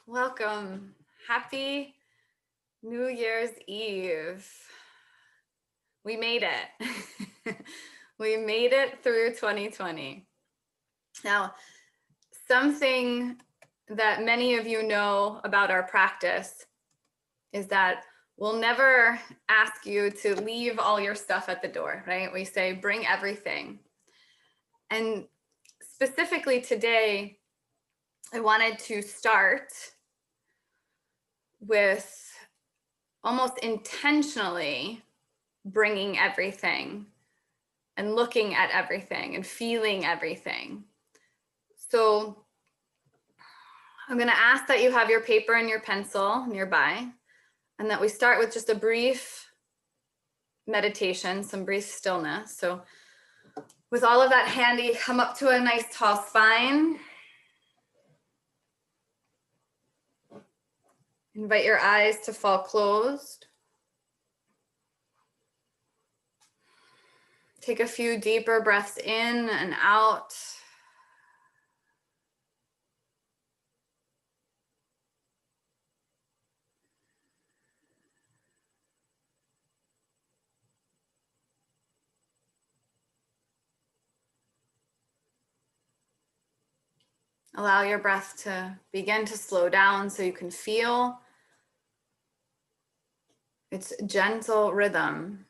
Welcome. Happy New Year's Eve. We made it. We made it through 2020. Now, something that many of you know about our practice is that we'll never ask you to leave all your stuff at the door, right? We say, bring everything. And specifically today, I wanted to start with almost intentionally bringing everything and looking at everything and feeling everything. So I'm going to ask that you have your paper and your pencil nearby, and that we start with just a brief meditation, some brief stillness. So with all of that handy, come up to a nice tall spine. Invite your eyes to fall closed. Take a few deeper breaths in and out. Allow your breath to begin to slow down so you can feel its gentle rhythm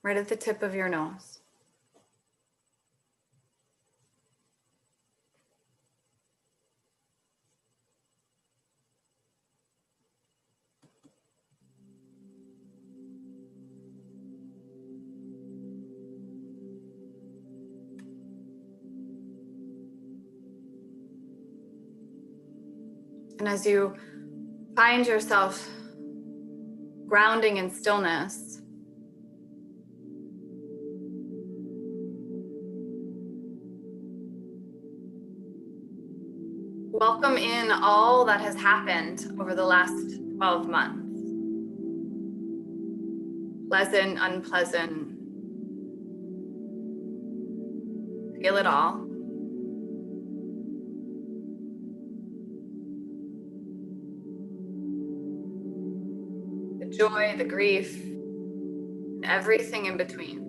right at the tip of your nose. And as you find yourself grounding in stillness, welcome in all that has happened over the last 12 months. Pleasant, unpleasant. Feel it all. The joy, the grief, and everything in between.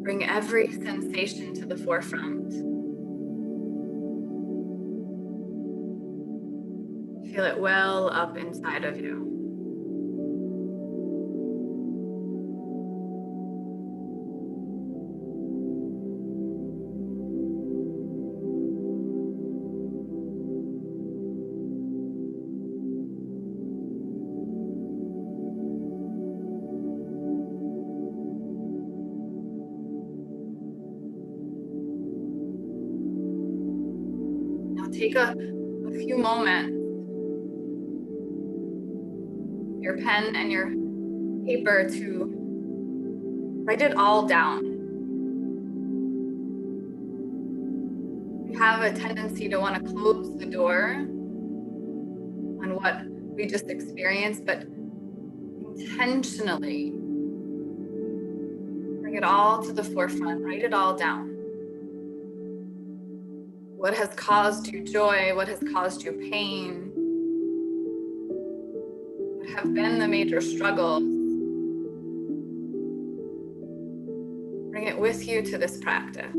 Bring every sensation to the forefront. Feel it well up inside of you. Now take a few moments, your pen and your paper, to write it all down. You have a tendency to want to close the door on what we just experienced, but intentionally bring it all to the forefront, write it all down. What has caused you joy? What has caused you pain? What have been the major struggles? Bring it with you to this practice.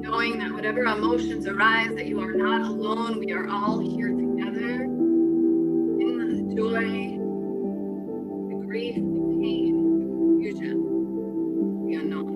Knowing that whatever emotions arise, that you are not alone. We are all here together in the joy, the grief, the pain, the confusion, the unknown.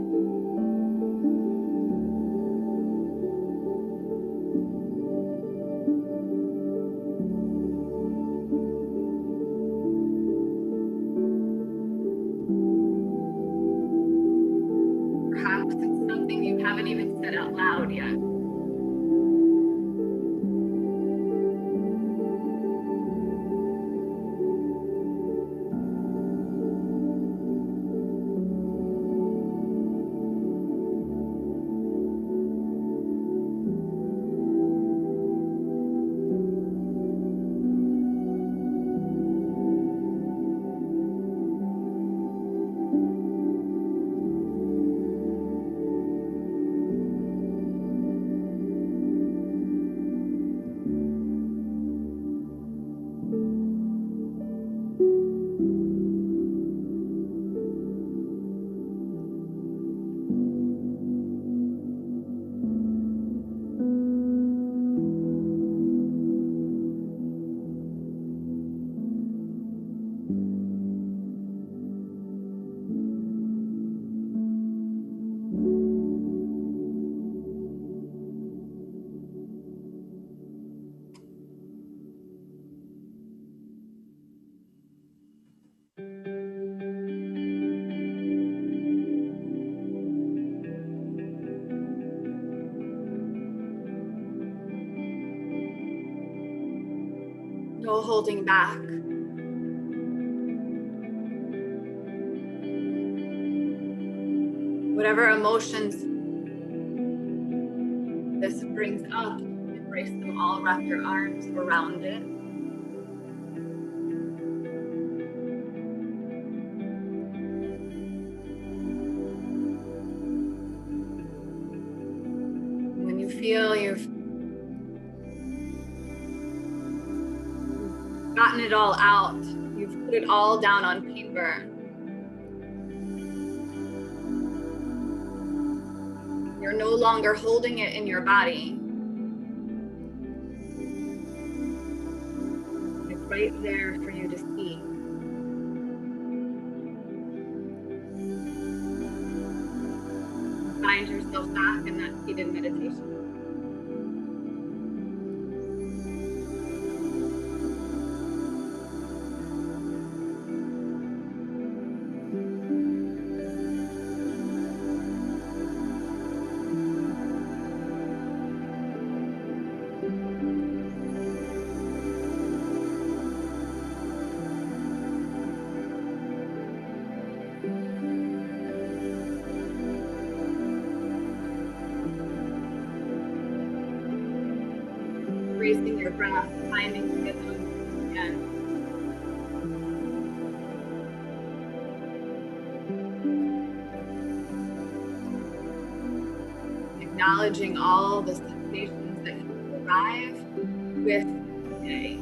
holding back. Whatever emotions this brings up, embrace them all, wrap your arms around it. When you feel you've gotten it all out, you've put it all down on paper, you're no longer holding it in your body. It's right there for you to see. Find yourself back in that seated meditation. Embracing your breath, finding rhythm again. Acknowledging all the sensations that you arrive with today.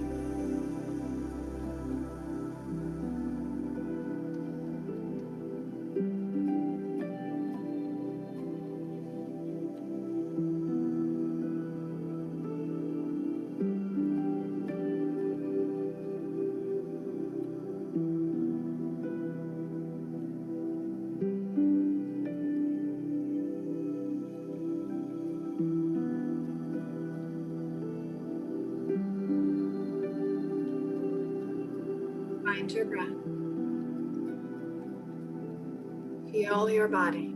Find your breath. Feel your body.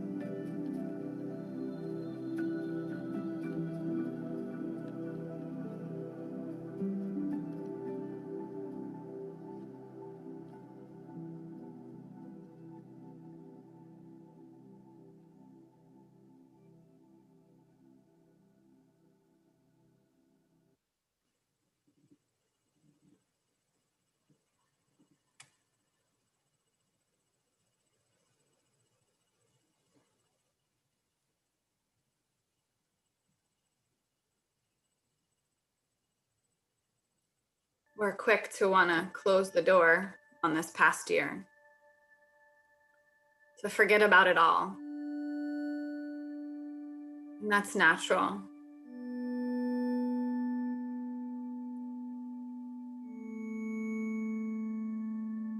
We're quick to want to close the door on this past year, to forget about it all. And that's natural.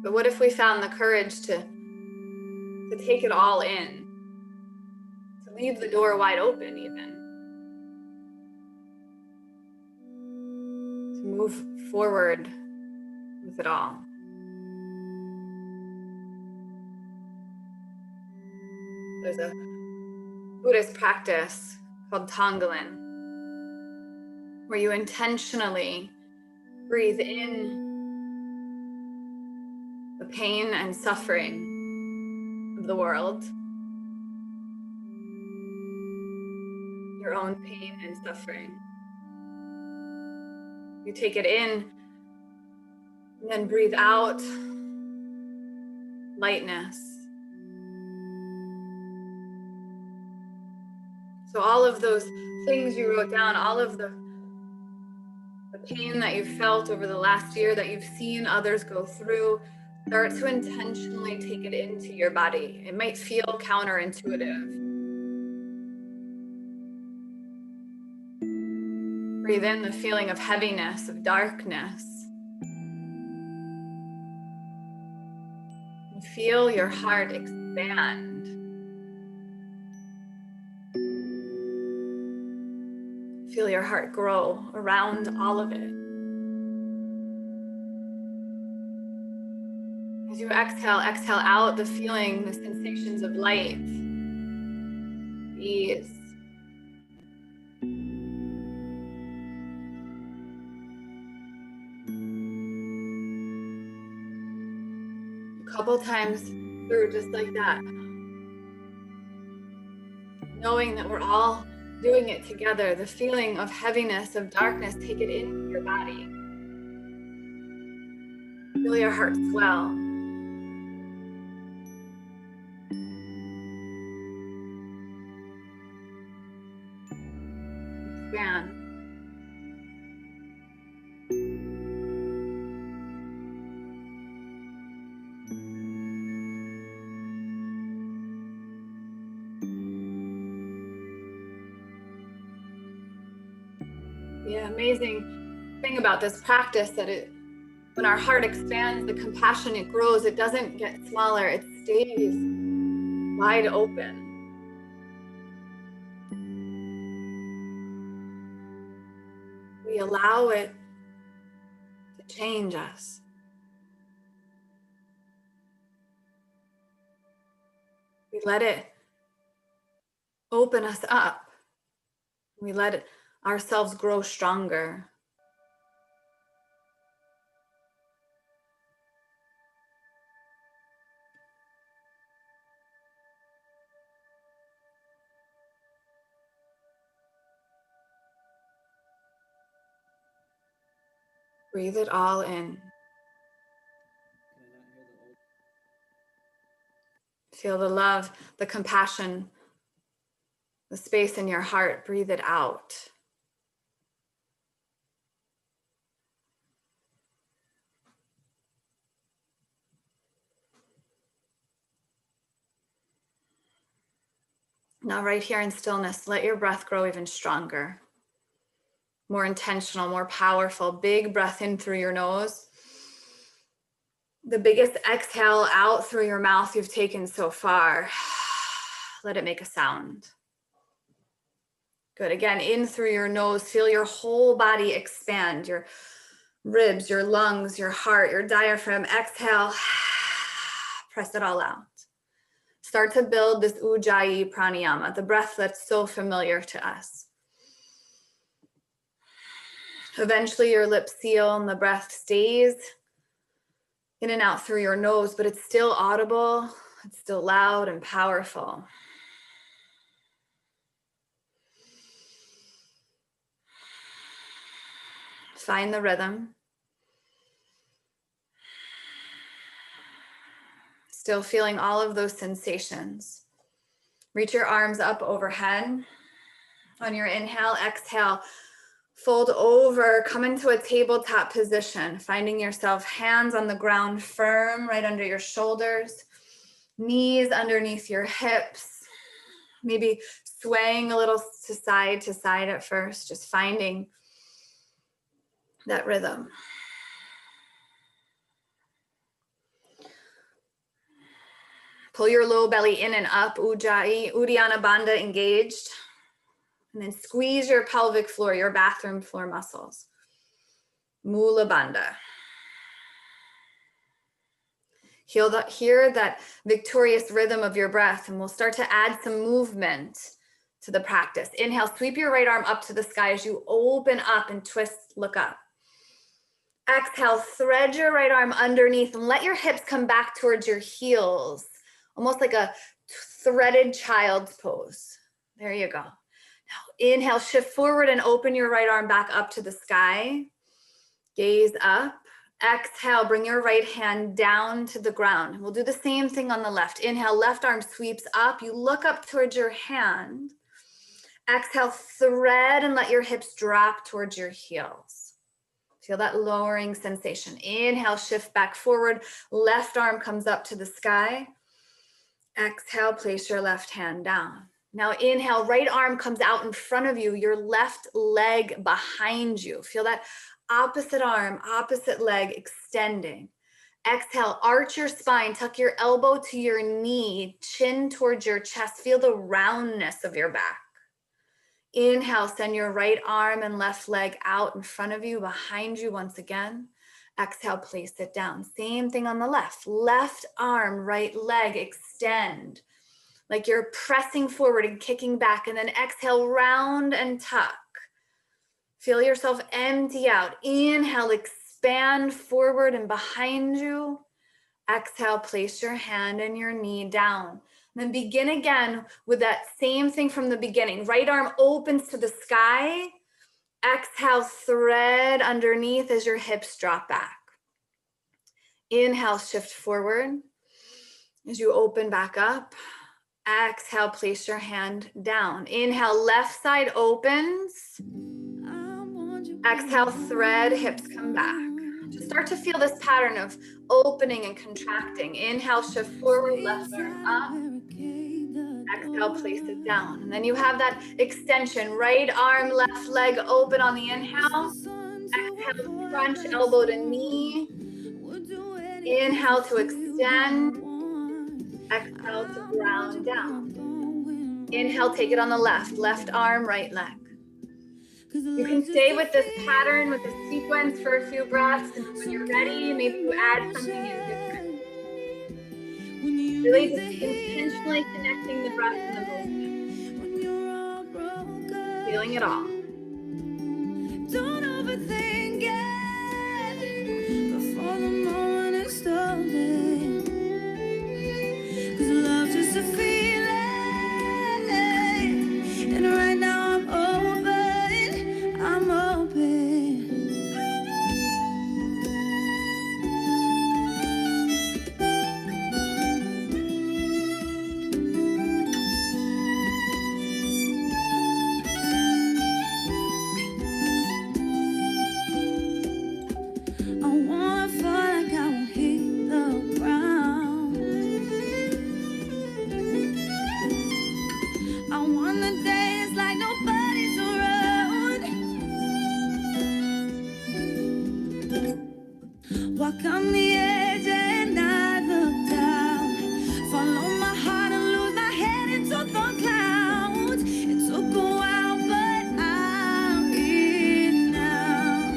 But what if we found the courage to take it all in, to leave the door wide open even, to move forward with it all? There's a Buddhist practice called Tonglen, where you intentionally breathe in the pain and suffering of the world, your own pain and suffering. You take it in and then breathe out lightness. So all of those things you wrote down, all of the pain that you've felt over the last year, that you've seen others go through, start to intentionally take it into your body. It might feel counterintuitive. Breathe in the feeling of heaviness, of darkness. And feel your heart expand. Feel your heart grow around all of it. As you exhale, exhale out the feeling, the sensations of light, ease. couple times through just like that. Knowing that we're all doing it together, the feeling of heaviness, of darkness, take it into your body. Feel your heart swell. Expand. The amazing thing about this practice that when our heart expands, the compassion, it grows, it doesn't get smaller, it stays wide open. We allow it to change us. We let it open us up. We let ourselves grow stronger. Breathe it all in. Feel the love, the compassion, the space in your heart. Breathe it out. Now, right here in stillness, let your breath grow even stronger, more intentional, more powerful. Big breath in through your nose. The biggest exhale out through your mouth you've taken so far. Let it make a sound. Good. Again, in through your nose, feel your whole body expand, your ribs, your lungs, your heart, your diaphragm. Exhale, press it all out. Start to build this Ujjayi pranayama, the breath that's so familiar to us. Eventually your lips seal and the breath stays in and out through your nose, but it's still audible, it's still loud and powerful. Find the rhythm. Still feeling all of those sensations. Reach your arms up overhead. On your inhale, exhale, fold over, come into a tabletop position, finding yourself hands on the ground firm right under your shoulders, knees underneath your hips, maybe swaying a little to side at first, just finding that rhythm. Pull your low belly in and up, Ujjayi, Uddiyana Bandha engaged. And then squeeze your pelvic floor, your bathroom floor muscles. Mula Bandha. Hear that victorious rhythm of your breath, and we'll start to add some movement to the practice. Inhale, sweep your right arm up to the sky as you open up and twist, look up. Exhale, thread your right arm underneath and let your hips come back towards your heels, almost like a threaded child's pose. There you go. Now inhale, shift forward and open your right arm back up to the sky. Gaze up. Exhale, bring your right hand down to the ground. We'll do the same thing on the left. Inhale, left arm sweeps up. You look up towards your hand. Exhale, thread and let your hips drop towards your heels. Feel that lowering sensation. Inhale, shift back forward. Left arm comes up to the sky. Exhale, place your left hand down. Now inhale, right arm comes out in front of you, your left leg behind you. Feel that opposite arm, opposite leg extending. Exhale, arch your spine, tuck your elbow to your knee, chin towards your chest. Feel the roundness of your back. Inhale, send your right arm and left leg out in front of you, behind you once again. Exhale, place it down. Same thing on the left. Left arm, right leg, extend. Like you're pressing forward and kicking back. And then exhale, round and tuck. Feel yourself empty out. Inhale, expand forward and behind you. Exhale, place your hand and your knee down. And then begin again with that same thing from the beginning. Right arm opens to the sky. Exhale, thread underneath as your hips drop back. Inhale, shift forward as you open back up. Exhale, place your hand down. Inhale, left side opens. Exhale, thread, hips come back. Just start to feel this pattern of opening and contracting. Inhale, shift forward, left arm up. Exhale, place it down. And then you have that extension, right arm, left leg open on the inhale. Exhale, crunch elbow to knee. Inhale to extend. Exhale to ground down. Inhale, take it on the left arm, right leg. You can stay with this pattern, with this sequence for a few breaths, and when you're ready, maybe you add something in different. Really just intentionally connecting the breath and the movement. Feeling it all. Don't overthink it before the moment is stolen. 'Cause love's just a feeling, and right now I'm open. Walk on the edge and I look down. Follow my heart and lose my head into the clouds. It took a while, but I'm here now.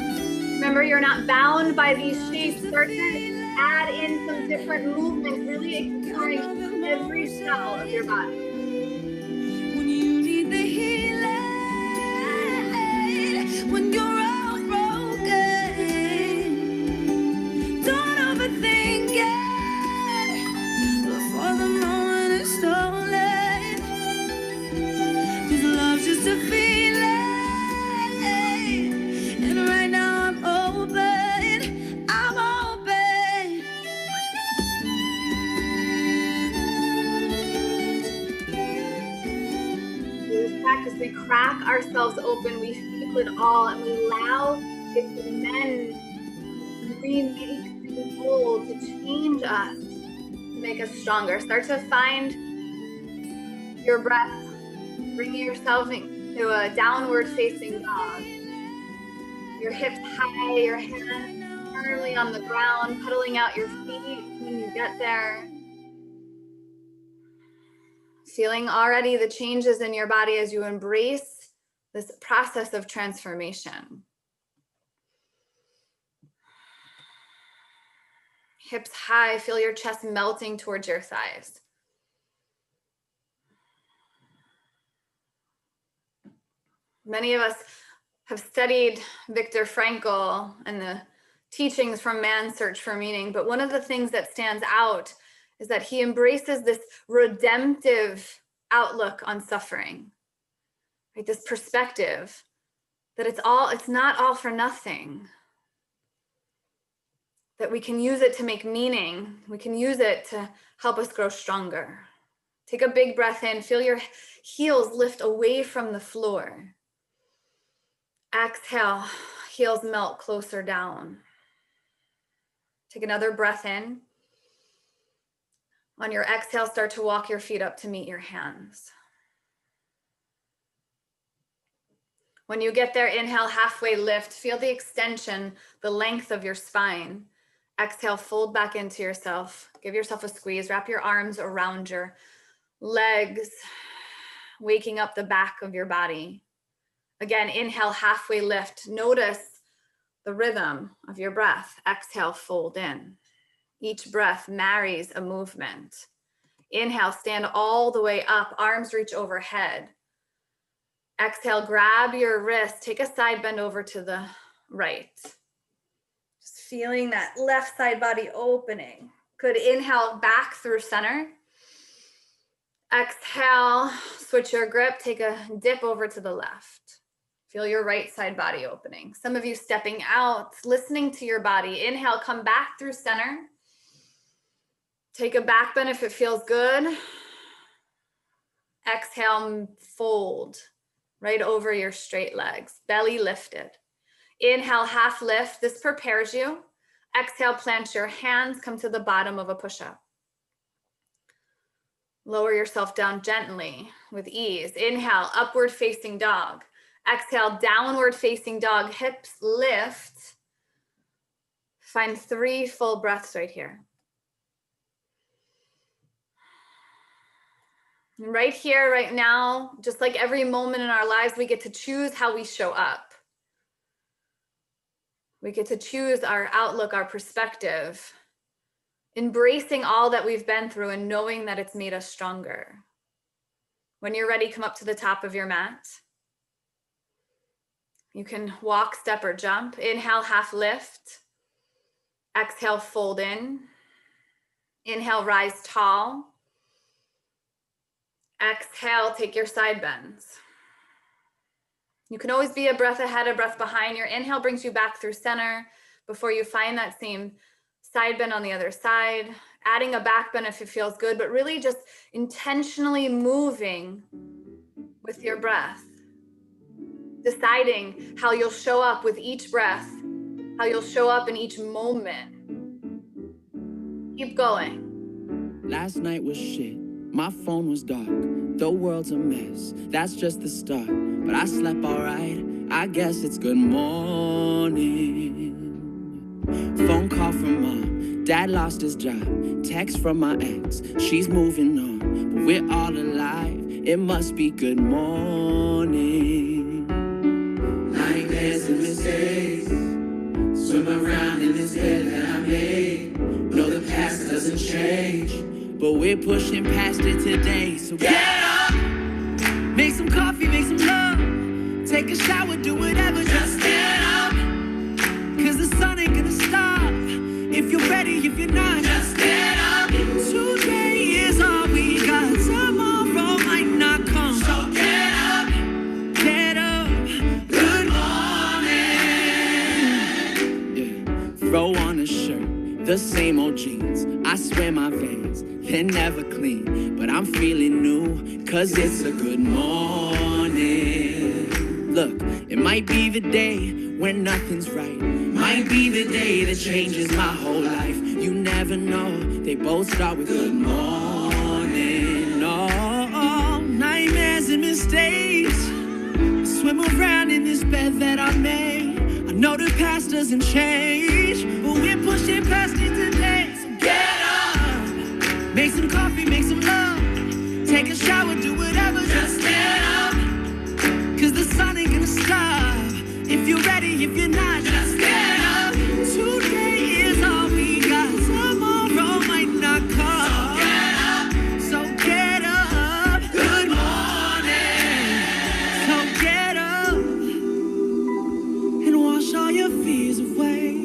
Remember, you're not bound by these shapes. Start to add in some different movements, really exploring every cell of your body. When you need the healing, when you're all broken. Think it before the moment is stolen. 'Cause love's just a feeling, and right now I'm open. I'm open. Through this practice, we crack ourselves open, we feel it all, and we allow it to mend, remake, hold, to change us, to make us stronger. Start to find your breath, bringing yourself into a downward facing dog. Your hips high, your hands firmly on the ground, pedaling out your feet when you get there. Feeling already the changes in your body as you embrace this process of transformation. Hips high, feel your chest melting towards your thighs. Many of us have studied Viktor Frankl and the teachings from Man's Search for Meaning, but one of the things that stands out is that he embraces this redemptive outlook on suffering, right? This perspective that it's not all for nothing. That we can use it to make meaning. We can use it to help us grow stronger. Take a big breath in. Feel your heels lift away from the floor. Exhale, heels melt closer down. Take another breath in. On your exhale, start to walk your feet up to meet your hands. When you get there, inhale, halfway lift. Feel the extension, the length of your spine. Exhale, fold back into yourself. Give yourself a squeeze. Wrap your arms around your legs, waking up the back of your body. Again, inhale, halfway lift. Notice the rhythm of your breath. Exhale, fold in. Each breath marries a movement. Inhale, stand all the way up. Arms reach overhead. Exhale, grab your wrist. Take a side bend over to the right. Just feeling that left side body opening. Good. Inhale back through center. Exhale, switch your grip, take a dip over to the left. Feel your right side body opening. Some of you stepping out, listening to your body. Inhale, come back through center. Take a back bend if it feels good. Exhale, fold right over your straight legs, belly lifted. Inhale, half lift. This prepares you. Exhale, plant your hands, come to the bottom of a push-up. Lower yourself down gently with ease. Inhale, upward facing dog. Exhale, downward facing dog, hips lift. Find 3 full breaths right here. Right here, right now, just like every moment in our lives, we get to choose how we show up. We get to choose our outlook, our perspective, embracing all that we've been through and knowing that it's made us stronger. When you're ready, come up to the top of your mat. You can walk, step, or jump. Inhale, half lift. Exhale, fold in. Inhale, rise tall. Exhale, take your side bends. You can always be a breath ahead, a breath behind. Your inhale brings you back through center before you find that same side bend on the other side. Adding a back bend if it feels good, but really just intentionally moving with your breath. Deciding how you'll show up with each breath, how you'll show up in each moment. Keep going. Last night was shit. My phone was dark. The world's a mess. That's just the start. But I slept alright. I guess it's good morning. Phone call from mom. Dad lost his job. Text from my ex. She's moving on. But we're all alive. It must be good morning. Nightmares and mistakes. Swim around in this bed that I made. No, the past doesn't change, but we're pushing past it today. So get up, make some coffee, make some love, take a shower, do whatever, just get up. Cause the sun ain't gonna stop. If you're ready, if you're not, just get up. Today is all we got. Tomorrow might not come. So get up, get up. Good morning. Yeah. Throw on a shirt, the same old jeans. I swear my veins, they're never clean, but I'm feeling new, cause it's a good morning. Look, it might be the day when nothing's right. Might be the day that changes my whole life. You never know, they both start with good morning. Oh, nightmares and mistakes. Swim around in this bed that I made. I know the past doesn't change, but we're pushing past it today. So get up, make some coffee, make some love, take a shower, do whatever, just get up. Cause the sun ain't gonna stop. If you're ready, if you're not, just get up. Today is all we got. Tomorrow might not come. So get up. Good morning. So get up and wash all your fears away.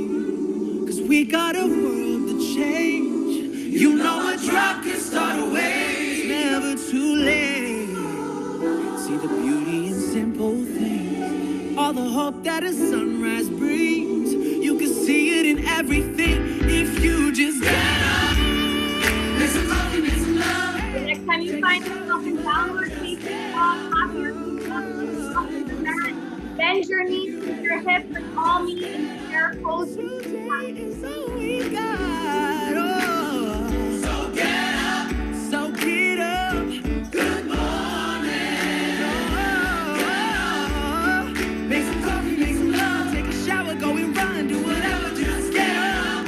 Cause we got a world to change. You know a drop can start a wave. It's never too late. See the beauty in simple things. All the hope that a sunrise brings. You can see it in everything if you just get up. Make some coffee, make some love. The next time you find yourself in downward facing dog, pop your feet up to the mat. Bend your knees with your hips and all me and chair close. Today is all we got. Oh. So get up. So get up. Good morning. Oh. Make some coffee, make some love, take a shower, go and run, do whatever, just get up.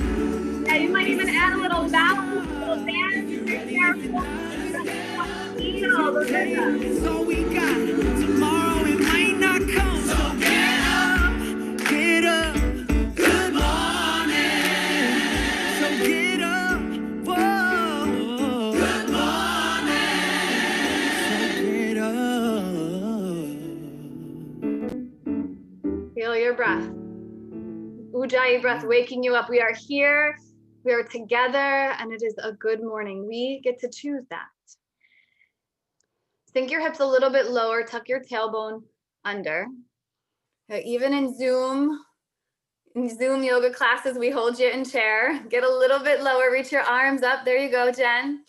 Yeah, you might even add a little balance, a little dance in your chair. It's all we got. Tomorrow it might not come. So get up, get up. Good morning. So get up. Whoa. Good morning. So get up. Feel your breath. Ujjayi breath waking you up. We are here We are together and it is a good morning. We get to choose that. Sink your hips a little bit lower, tuck your tailbone under. Even in Zoom yoga classes, we hold you in chair. Get a little bit lower, reach your arms up. There you go, Jen.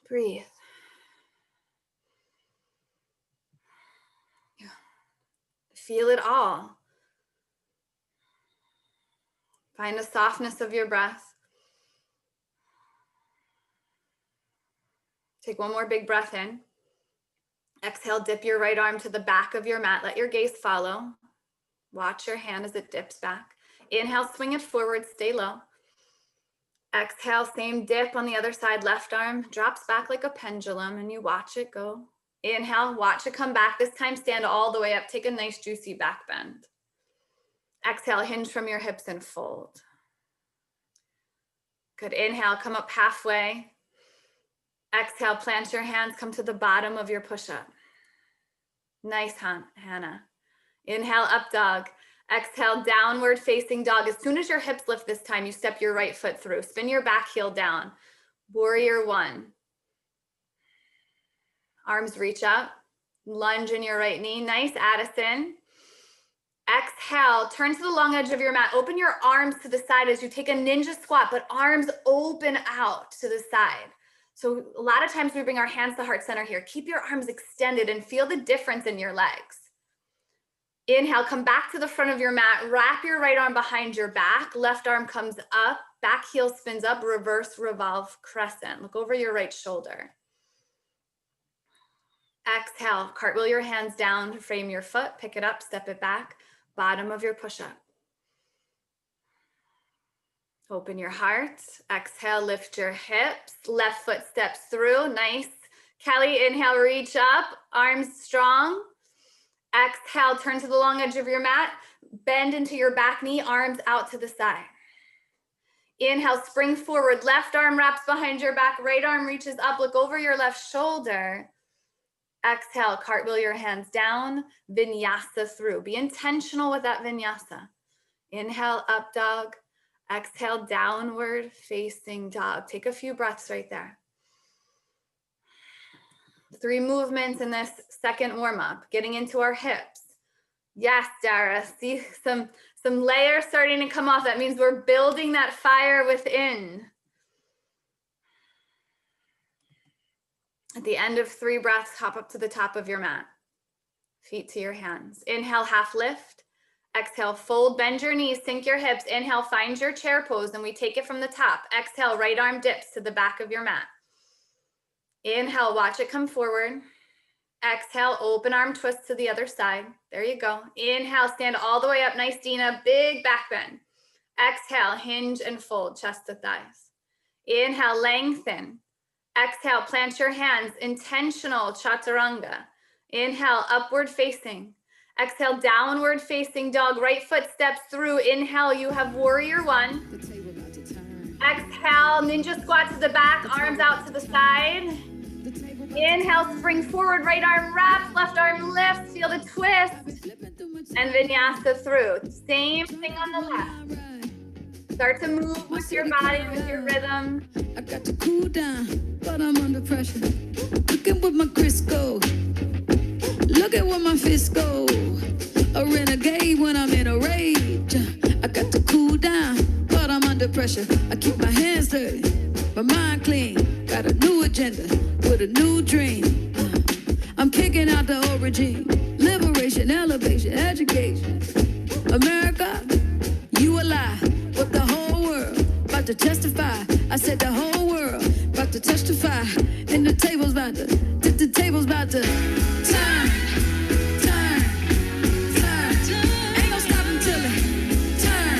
Breathe. Feel it all. Find the softness of your breath. Take one more big breath in. Exhale, dip your right arm to the back of your mat. Let your gaze follow. Watch your hand as it dips back. Inhale, swing it forward, stay low. Exhale, same dip on the other side. Left arm drops back like a pendulum and you watch it go. Inhale, watch it come back. This time, stand all the way up. Take a nice juicy back bend. Exhale, hinge from your hips and fold. Good, inhale, come up halfway. Exhale, plant your hands, come to the bottom of your push-up. Nice, Hannah. Inhale, up dog. Exhale, downward facing dog. As soon as your hips lift this time, you step your right foot through. Spin your back heel down. Warrior one. Arms reach up. Lunge in your right knee. Nice, Addison. Exhale, turn to the long edge of your mat. Open your arms to the side as you take a ninja squat, but arms open out to the side. So a lot of times we bring our hands to heart center here. Keep your arms extended and feel the difference in your legs. Inhale, come back to the front of your mat. Wrap your right arm behind your back. Left arm comes up. Back heel spins up. Reverse revolve crescent. Look over your right shoulder. Exhale, cartwheel your hands down to frame your foot. Pick it up, step it back. Bottom of your push-up. Open your heart. Exhale, lift your hips. Left foot steps through. Nice. Kelly, inhale, reach up. Arms strong. Exhale, turn to the long edge of your mat. Bend into your back knee, arms out to the side. Inhale, spring forward. Left arm wraps behind your back. Right arm reaches up. Look over your left shoulder. Exhale, cartwheel your hands down. Vinyasa through. Be intentional with that vinyasa. Inhale, up dog. Exhale, downward facing dog. Take a few breaths right there. 3 movements in this second warm-up, getting into our hips. Yes, Dara, see some layers starting to come off. That means we're building that fire within. At the end of 3 breaths, hop up to the top of your mat. Feet to your hands. Inhale, half lift. Exhale, fold, bend your knees, sink your hips. Inhale, find your chair pose, and we take it from the top. Exhale, right arm dips to the back of your mat. Inhale, watch it come forward. Exhale, open arm twist to the other side. There you go. Inhale, stand all the way up. Nice, Dina. Big back bend. Exhale, hinge and fold, chest to thighs. Inhale, lengthen. Exhale, plant your hands. Intentional chaturanga. Inhale, upward facing. Exhale, downward facing dog. Right foot steps through. Inhale, you have warrior one. Exhale, ninja squat to the back, arms out to the side. Inhale, spring forward, right arm wraps, left arm lifts, feel the twist. And vinyasa through. Same thing on the left. Start to move with your body, with your rhythm. I got to cool down, but I'm under pressure. Look at what my Chris go. Look at what my fist go. A renegade when I'm in a rage. I got to cool down, but I'm under pressure. I keep my hands dirty, my mind clean. Got a new agenda with a new dream. I'm kicking out the old regime. Liberation, elevation, education. America, you a lie. But the whole world about to testify. I said the whole world about to testify. And the table's about to, the table's about to turn. Ain't no stopping till it turn.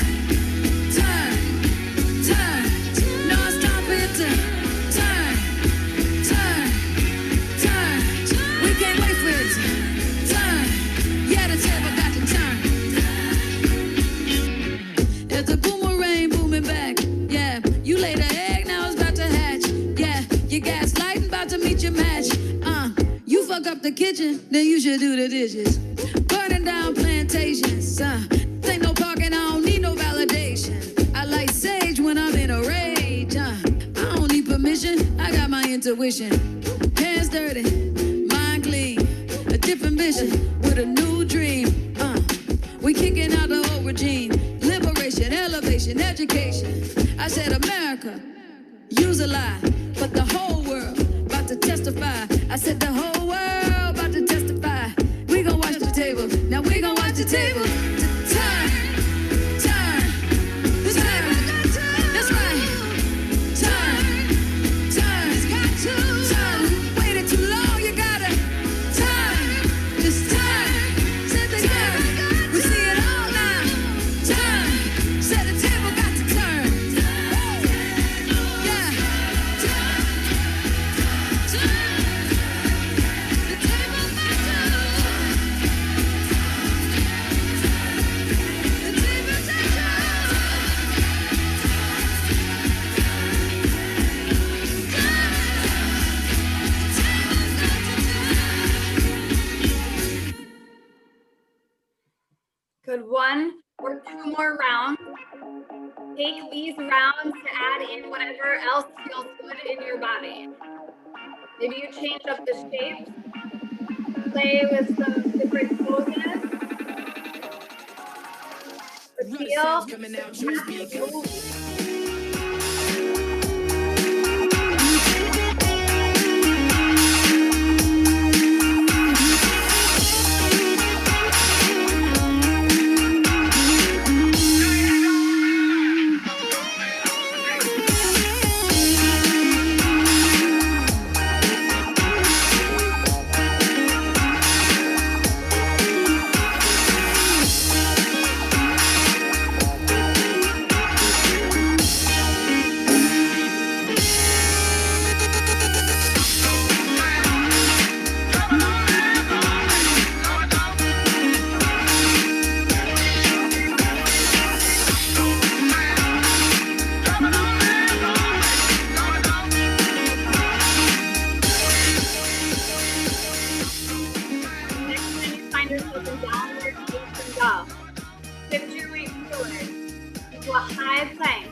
No stopping till turn. We can't wait for it to turn. Yeah, the table got to turn. It's a boomerang booming back. Yeah, you laid an egg, now it's about to hatch. Yeah, you gaslighting, about to meet your match. You fuck up the kitchen, then you should do the dishes. Burning down plantations. Ain't no parking, I don't need no validation. I like intuition. Hands dirty, mind clean. A different mission with a new dream. We kicking out the old regime. Liberation, elevation, education. I said America, use a lie, but the whole world about to testify. I said the whole world about to testify. We gon' watch the table. Now we gon' watch the table. Turn, turn, this time. That's right. Turn, turn. It's got to turn. Waited too long, you gotta turn. Just turn. Set the turn. We see it all now. Turn. Said the table got to turn. Yeah. Turn. The table got to Good, 1 or 2 more rounds. Take these rounds to add in whatever else feels good in your body. Maybe you change up the shapes, play with some different poses. But feel move. A high plank,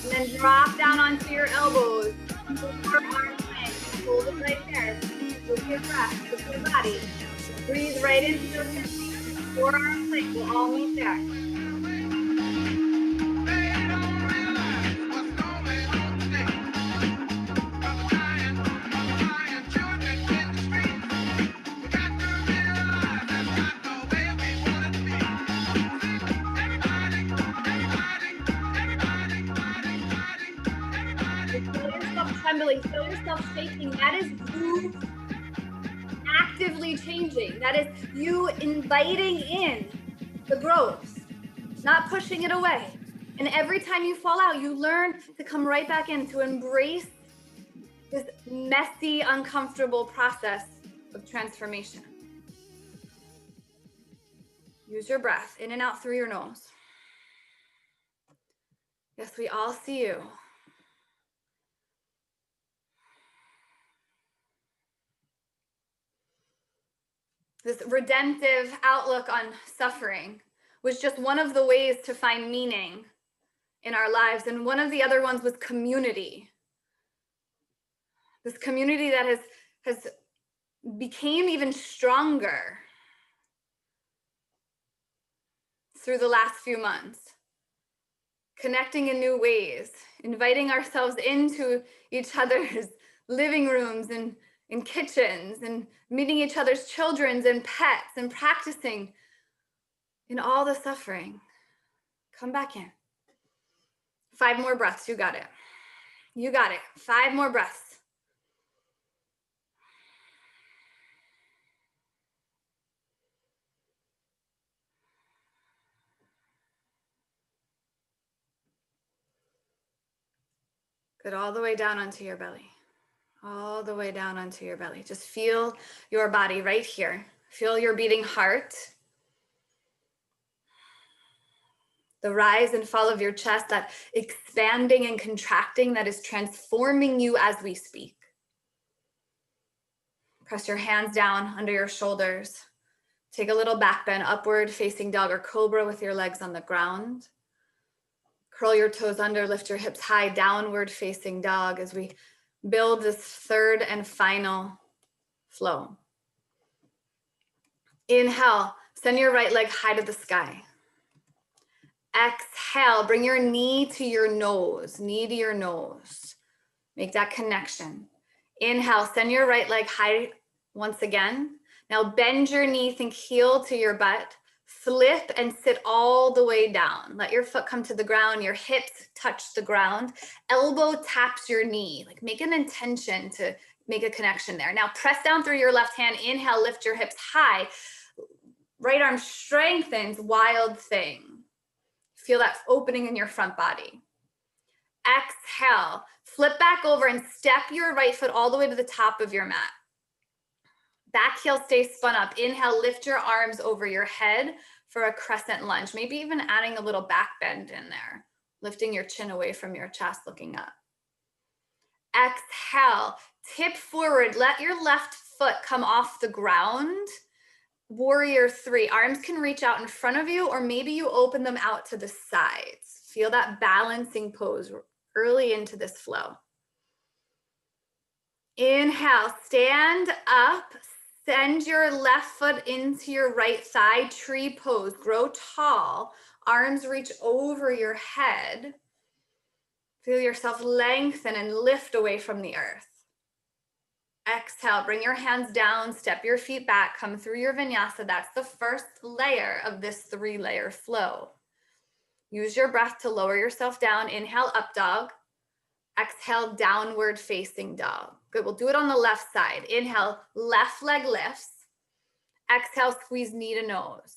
and then drop down onto your elbows. Forearm plank. Hold it right there. With your breath, with your body. Breathe right into your forearm plank. We'll all meet there. Feel yourself shaking. That is you actively changing. That is you inviting in the growth, not pushing it away. And every time you fall out, you learn to come right back in, to embrace this messy, uncomfortable process of transformation. Use your breath in and out through your nose. Yes, we all see you. This redemptive outlook on suffering was just one of the ways to find meaning in our lives. And one of the other ones was community. This community that has became even stronger through the last few months. Connecting in new ways, inviting ourselves into each other's living rooms and in kitchens, and meeting each other's children and pets, and practicing in all the suffering. Come back in. 5 more breaths. You got it. You got it. 5 more breaths. Good. All the way down onto your belly. All the way down onto your belly. Just feel your body right here. Feel your beating heart. The rise and fall of your chest, that expanding and contracting that is transforming you as we speak. Press your hands down under your shoulders. Take a little back bend, upward facing dog or cobra with your legs on the ground. Curl your toes under, lift your hips high, downward facing dog as we build this third and final flow. Inhale, send your right leg high to the sky. Exhale, bring your knee to your nose, knee to your nose. Make that connection. Inhale, send your right leg high once again. Now bend your knee, think heel to your butt. Flip and sit all the way down. Let your foot come to the ground, your hips touch the ground. Elbow taps your knee. Like make an intention to make a connection there. Now press down through your left hand. Inhale, lift your hips high. Right arm strengthens, wild thing. Feel that opening in your front body. Exhale, flip back over and step your right foot all the way to the top of your mat. Back heel stays spun up. Inhale, lift your arms over your head for a crescent lunge. Maybe even adding a little back bend in there. Lifting your chin away from your chest, looking up. Exhale, tip forward. Let your left foot come off the ground. Warrior 3. Arms can reach out in front of you, or maybe you open them out to the sides. Feel that balancing pose early into this flow. Inhale, stand up. Send your left foot into your right thigh, tree pose. Grow tall. Arms reach over your head. Feel yourself lengthen and lift away from the earth. Exhale, bring your hands down, step your feet back, come through your vinyasa. That's the first layer of this 3-layer flow. Use your breath to lower yourself down. Inhale, up dog. Exhale, downward facing dog. Good, we'll do it on the left side. Inhale, left leg lifts. Exhale, squeeze knee to nose.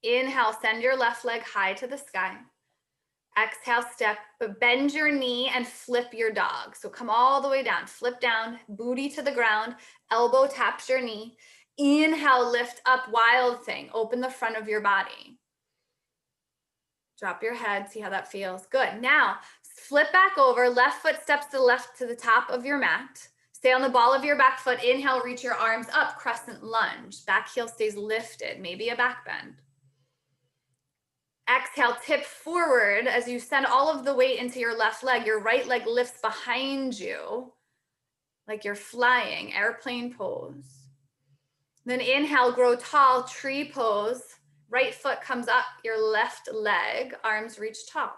Inhale, send your left leg high to the sky. Exhale, step, but bend your knee and flip your dog. So come all the way down, flip down, booty to the ground, elbow taps your knee. Inhale, lift up, wild thing. Open the front of your body. Drop your head, see how that feels. Good. Now, flip back over, left foot steps to the left to the top of your mat. Stay on the ball of your back foot. Inhale, reach your arms up, crescent lunge. Back heel stays lifted, maybe a back bend. Exhale, tip forward as you send all of the weight into your left leg. Your right leg lifts behind you like you're flying, airplane pose. Then inhale, grow tall, tree pose. Right foot comes up, your left leg, arms reach tall.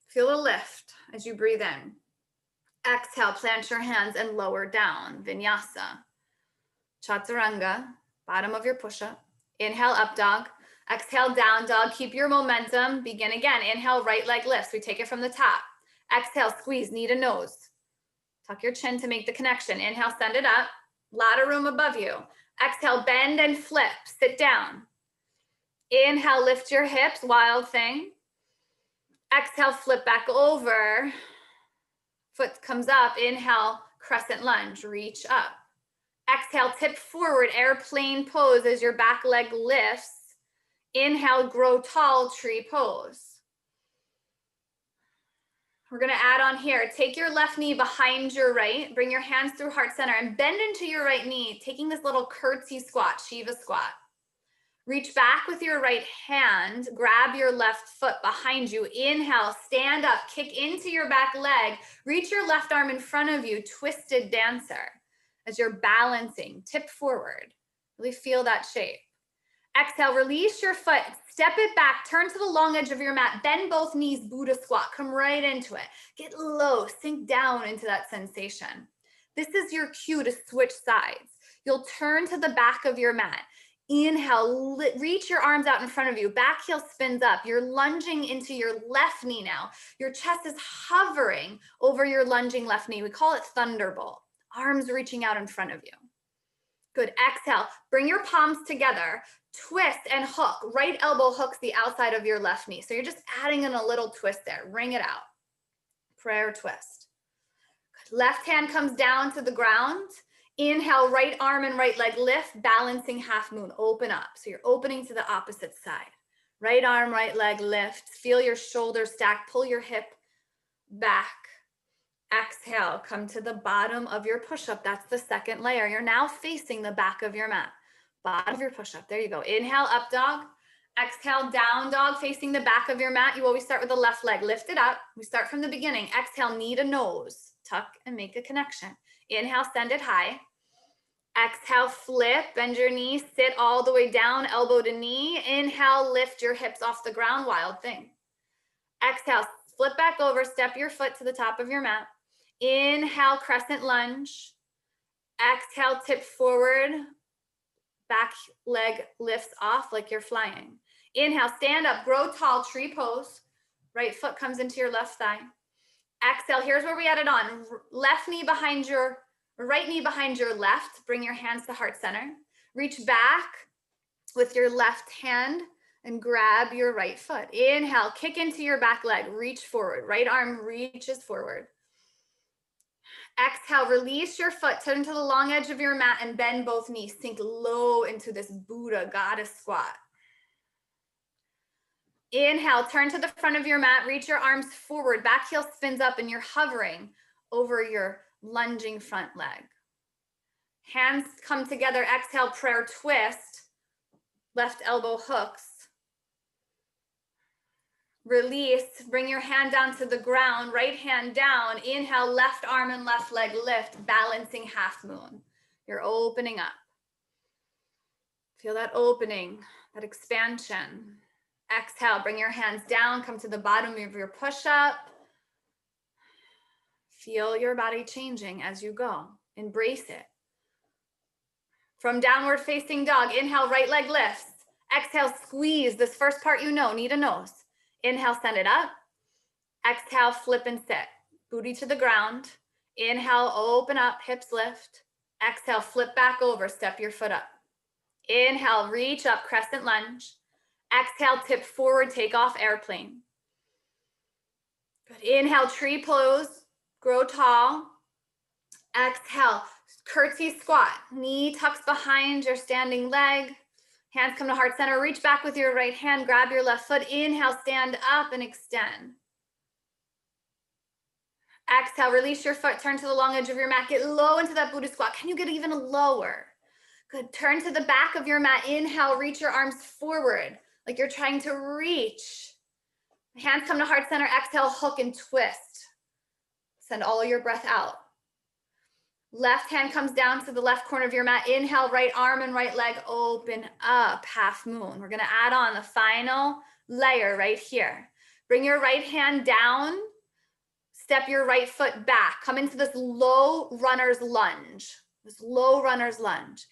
Feel a lift as you breathe in. Exhale, plant your hands and lower down, vinyasa. Chaturanga, bottom of your push-up. Inhale, up dog. Exhale, down dog. Keep your momentum. Begin again. Inhale, right leg lifts. We take it from the top. Exhale, squeeze knee to nose. Tuck your chin to make the connection. Inhale, send it up. Lot of room above you. Exhale, bend and flip. Sit down. Inhale, lift your hips, wild thing. Exhale, flip back over. Foot comes up. Inhale, crescent lunge. Reach up. Exhale, tip forward, airplane pose as your back leg lifts. Inhale, grow tall, tree pose. We're gonna add on here. Take your left knee behind your right, bring your hands through heart center and bend into your right knee, taking this little curtsy squat, Shiva squat. Reach back with your right hand, grab your left foot behind you. Inhale, stand up, kick into your back leg, reach your left arm in front of you, twisted dancer. As you're balancing, tip forward. Really feel that shape. Exhale, release your foot, step it back, turn to the long edge of your mat, bend both knees, Buddha squat, come right into it. Get low, sink down into that sensation. This is your cue to switch sides. You'll turn to the back of your mat. Inhale, reach your arms out in front of you, back heel spins up. You're lunging into your left knee now. Your chest is hovering over your lunging left knee. We call it thunderbolt. Arms reaching out in front of you. Good, exhale, bring your palms together, twist and hook. Right elbow hooks the outside of your left knee. So you're just adding in a little twist there, ring it out. Prayer twist. Good. Left hand comes down to the ground. Inhale, right arm and right leg lift, balancing half moon, open up. So you're opening to the opposite side. Right arm, right leg lift, feel your shoulders stack, pull your hip back. Exhale, come to the bottom of your push-up. That's the second layer. You're now facing the back of your mat. Bottom of your push-up, there you go. Inhale, up dog. Exhale, down dog, facing the back of your mat. You always start with the left leg, lift it up. We start from the beginning. Exhale, knee to nose. tuck and make a connection. Inhale, send it high. Exhale, flip, bend your knees, sit all the way down, elbow to knee. Inhale, lift your hips off the ground, wild thing. Exhale, flip back over, step your foot to the top of your mat. Inhale, crescent lunge. Exhale, tip forward, back leg lifts off like you're flying. Inhale, stand up, grow tall, tree pose. Right foot comes into your left thigh. Exhale, here's where we added on. Right knee behind your left. Bring your hands to heart center. Reach back with your left hand and grab your right foot. Inhale, kick into your back leg, reach forward. Right arm reaches forward. Exhale, release your foot, turn to the long edge of your mat and bend both knees. Sink low into this Buddha goddess squat. Inhale, turn to the front of your mat, reach your arms forward, back heel spins up and you're hovering over your lunging front leg. Hands come together, exhale, prayer twist, left elbow hooks. Release, bring your hand down to the ground, right hand down. Inhale, left arm and left leg lift, balancing half moon. You're opening up. Feel that opening, that expansion. Exhale, bring your hands down, come to the bottom of your push-up. Feel your body changing as you go. Embrace it. From downward facing dog, inhale, right leg lifts. Exhale, squeeze. This first part you know, need a nose. Inhale, send it up. Exhale, flip and sit. Booty to the ground. Inhale, open up, hips lift. Exhale, flip back over, step your foot up. Inhale, reach up, crescent lunge. Exhale, tip forward, take off, airplane. Good. Inhale, tree pose, grow tall. Exhale, curtsy squat. Knee tucks behind your standing leg. Hands come to heart center. Reach back with your right hand. Grab your left foot. Inhale, stand up and extend. Exhale, release your foot. Turn to the long edge of your mat. Get low into that Buddha squat. Can you get even lower? Good. Turn to the back of your mat. Inhale, reach your arms forward like you're trying to reach. Hands come to heart center. Exhale, hook and twist. Send all your breath out. Left hand comes down to the left corner of your mat. Inhale, right arm and right leg open up, half moon. We're going to add on the final layer right here. Bring your right hand down. Step your right foot back. Come into this low runner's lunge. This low runner's lunge.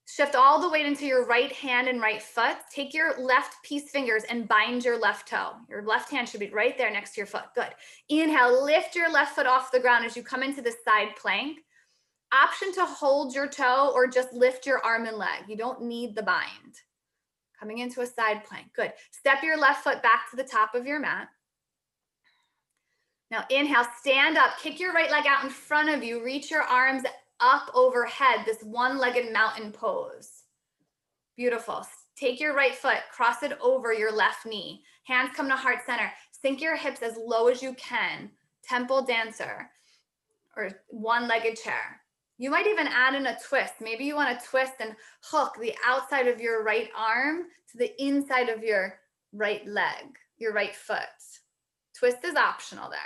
Shift all the weight into your right hand and right foot. Take your left peace fingers and bind your left toe. Your left hand should be right there next to your foot. Good. Inhale, lift your left foot off the ground as you come into this side plank. Option to hold your toe or just lift your arm and leg. You don't need the bind. Coming into a side plank. Good. Step your left foot back to the top of your mat. Now inhale, stand up, kick your right leg out in front of you, reach your arms up overhead, this one-legged mountain pose. Beautiful. Take your right foot, cross it over your left knee. Hands come to heart center. Sink your hips as low as you can. Temple dancer or one-legged chair. You might even add in a twist. Maybe you want to twist and hook the outside of your right arm to the inside of your right leg, your right foot. Twist is optional there.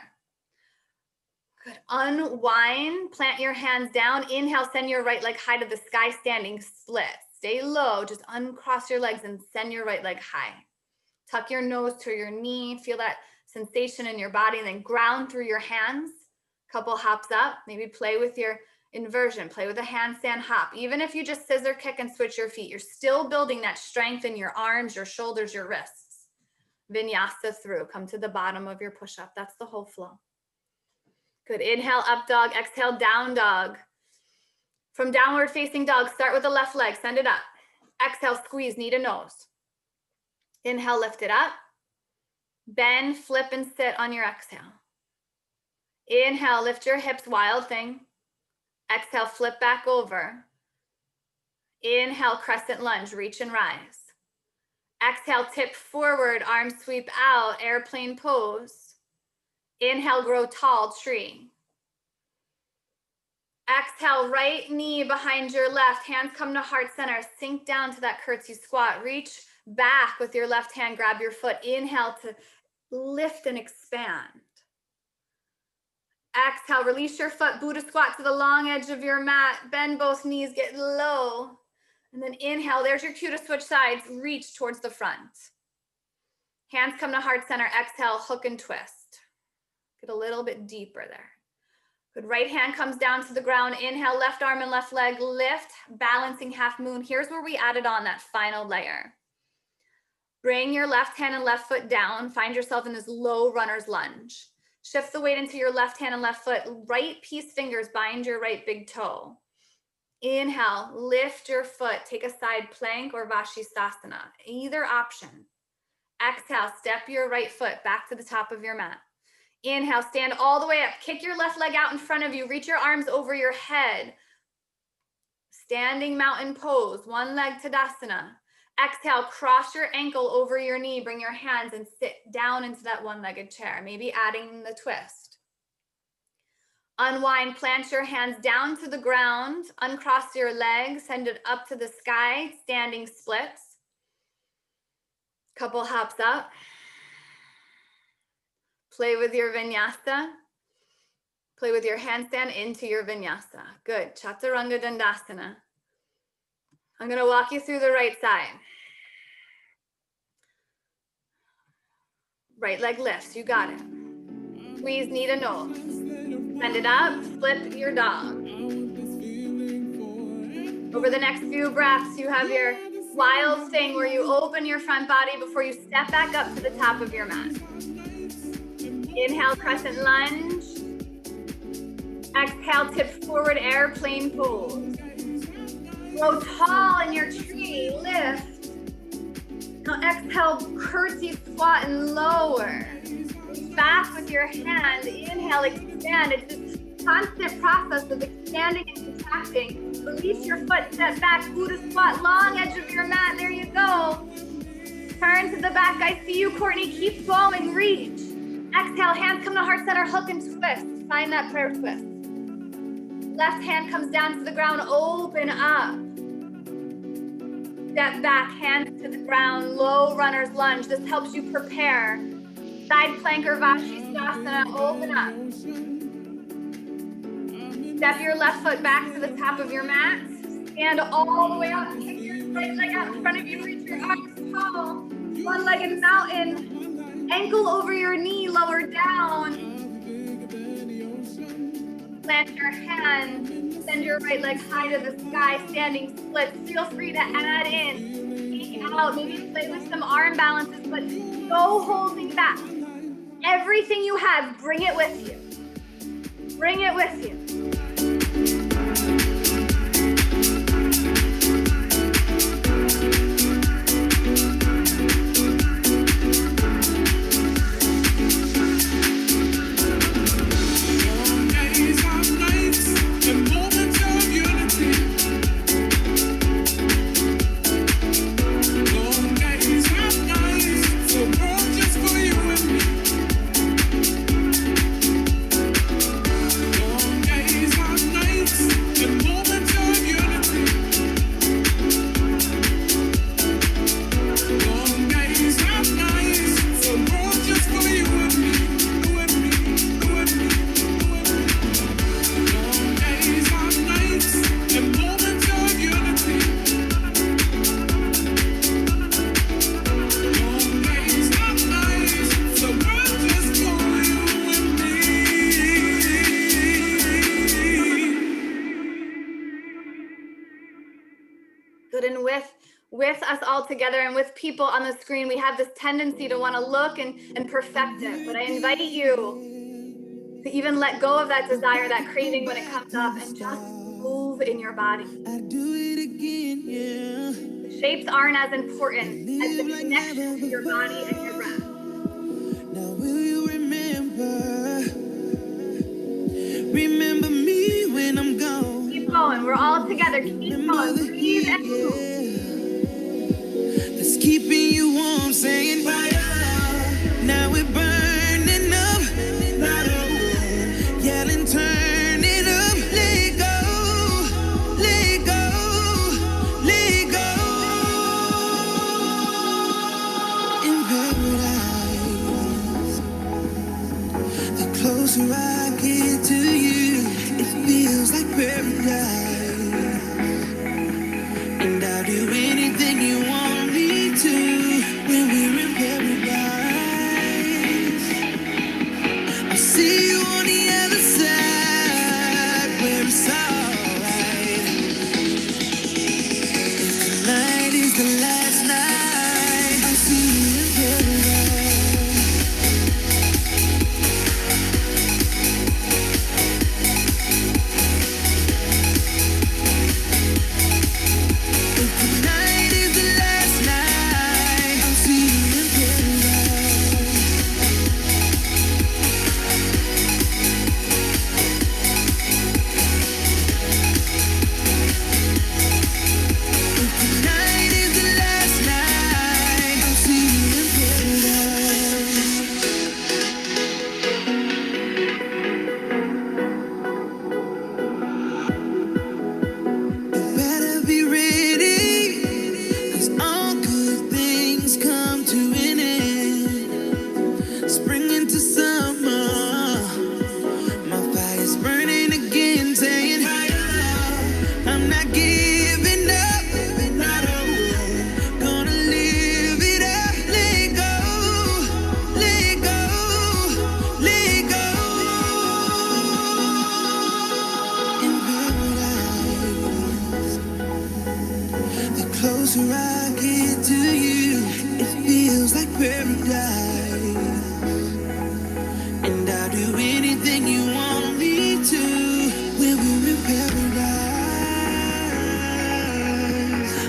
Good. Unwind, plant your hands down. Inhale, send your right leg high to the sky, standing split. Stay low, just uncross your legs and send your right leg high. Tuck your nose to your knee, feel that sensation in your body, and then ground through your hands. Couple hops up, maybe play with your inversion, play with a handstand hop. Even if you just scissor kick and switch your feet, you're still building that strength in your arms, your shoulders, your wrists. Vinyasa through, come to the bottom of your push-up. That's the whole flow. Good. Inhale, up dog. Exhale, down dog. From downward facing dog, start with the left leg. Send it up. Exhale, squeeze, knee to nose. Inhale, lift it up. Bend, flip, and sit on your exhale. Inhale, lift your hips, wild thing. Exhale, flip back over. Inhale, crescent lunge, reach and rise. Exhale, tip forward, arms sweep out, airplane pose. Inhale, grow tall, tree. Exhale, right knee behind your left, hands come to heart center, sink down to that curtsy squat, reach back with your left hand, grab your foot. Inhale to lift and expand. Exhale, release your foot, Buddha squat to the long edge of your mat. Bend both knees, get low. And then inhale, there's your cue to switch sides. Reach towards the front. Hands come to heart center. Exhale, hook and twist. Get a little bit deeper there. Good, right hand comes down to the ground. Inhale, left arm and left leg, lift, balancing half moon. Here's where we added on that final layer. Bring your left hand and left foot down. Find yourself in this low runner's lunge. Shift the weight into your left hand and left foot. Right peace fingers bind your right big toe. Inhale, lift your foot. Take a side plank or Vashisthasana, either option. Exhale, step your right foot back to the top of your mat. Inhale, stand all the way up. Kick your left leg out in front of you. Reach your arms over your head. Standing mountain pose, one leg Tadasana. Exhale, cross your ankle over your knee. Bring your hands and sit down into that one-legged chair, maybe adding the twist. Unwind, plant your hands down to the ground. Uncross your legs, send it up to the sky, standing splits. Couple hops up. Play with your vinyasa. Play with your handstand into your vinyasa. Good, Chaturanga Dandasana. I'm gonna walk you through the right side. Right leg lifts, you got it. Squeeze knee to nose. Send it up, flip your dog. Over the next few breaths, you have your wild thing where you open your front body before you step back up to the top of your mat. Inhale, crescent lunge. Exhale, tip forward, airplane pose. Grow tall in your tree, lift. Now exhale, curtsy, squat, and lower. Reach back with your hand. Inhale, expand. It's this constant process of expanding and contracting. Release your foot, step back, Buddha squat, long edge of your mat. There you go. Turn to the back. I see you, Courtney. Keep going, reach. Exhale, hands come to heart center, hook and twist. Find that prayer twist. Left hand comes down to the ground, open up. Step back, hands to the ground, low runner's lunge. This helps you prepare. Side plank or Vashisthasana, open up. Step your left foot back to the top of your mat. Stand all the way up, kick your right leg out in front of you, reach your arms tall. One-legged mountain, ankle over your knee, lower down. Plant your hand, send your right leg high to the sky, standing splits. Feel free to add in, take out, maybe play with some arm balances, but no holding back. Everything you have, bring it with you. Bring it with you. Good, and with us all together and with people on the screen, we have this tendency to want to look and perfect it. But I invite you to even let go of that desire, that craving when it comes up, and just move in your body. The shapes aren't as important as the connection to your body and your breath. Now will you remember me when I'm gone? Keep going. We're all together. Keep going. Breathe and move. That's keeping you warm, saying fire. Now we're burning up. Yelling, turn it up. Let go. Let go. Let go. In paradise, the close closer I get to you, it feels like paradise. And I'll do anything you want me to when we're in paradise. I'll see you on the other side where it's alright. If tonight is the last night, I'll see you in paradise. If tonight is the last night, I'll see you in paradise. If tonight is the last night, I'll see you in paradise. You better be ready, 'cause all good things come to an end. Spring into summer, my fire's burning again, saying, I'm not giving up, not away. Gonna live it up, let go, let go, let go. In paradise, the closer I get to you, it feels like paradise. And I'll do anything you want me to when we're in paradise.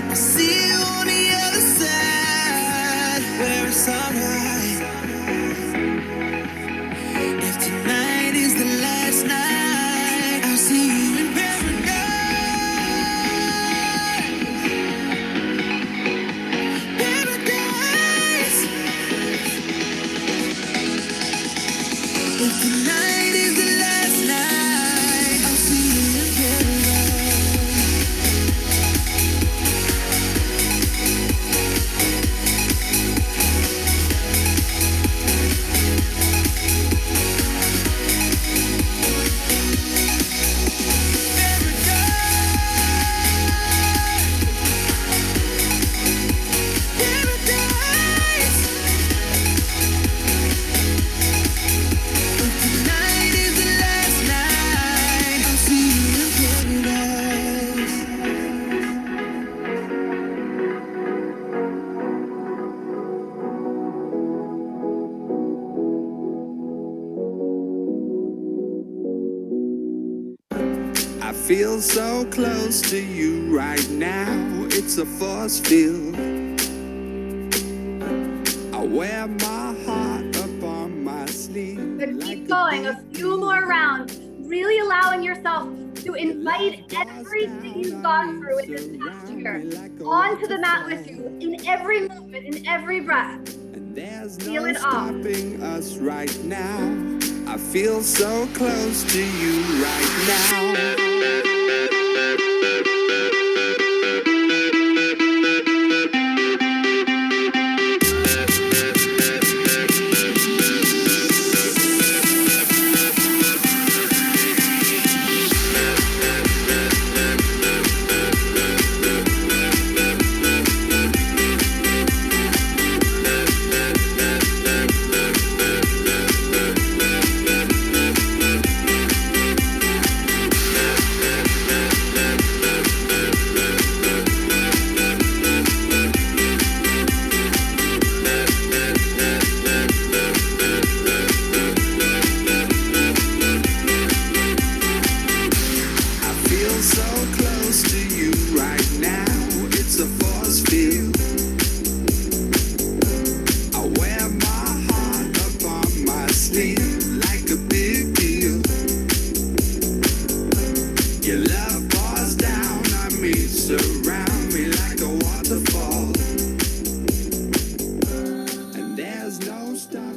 I'll see you on the other side where it's alright. If tonight is the last night, I'll see you in paradise. Paradise. If tonight is the last night, I'll see you in paradise. Paradise. If tonight is the last night, I'll see you in paradise. I feel so close to you right now. It's a force field. I wear my heart up on my sleeve. Good, keep going. A few more rounds. Really allowing yourself to invite everything you've gone through in this past year onto the mat with you in every movement, in every breath. And there's Feel no it all. stopping us right now. I feel so close to you right now.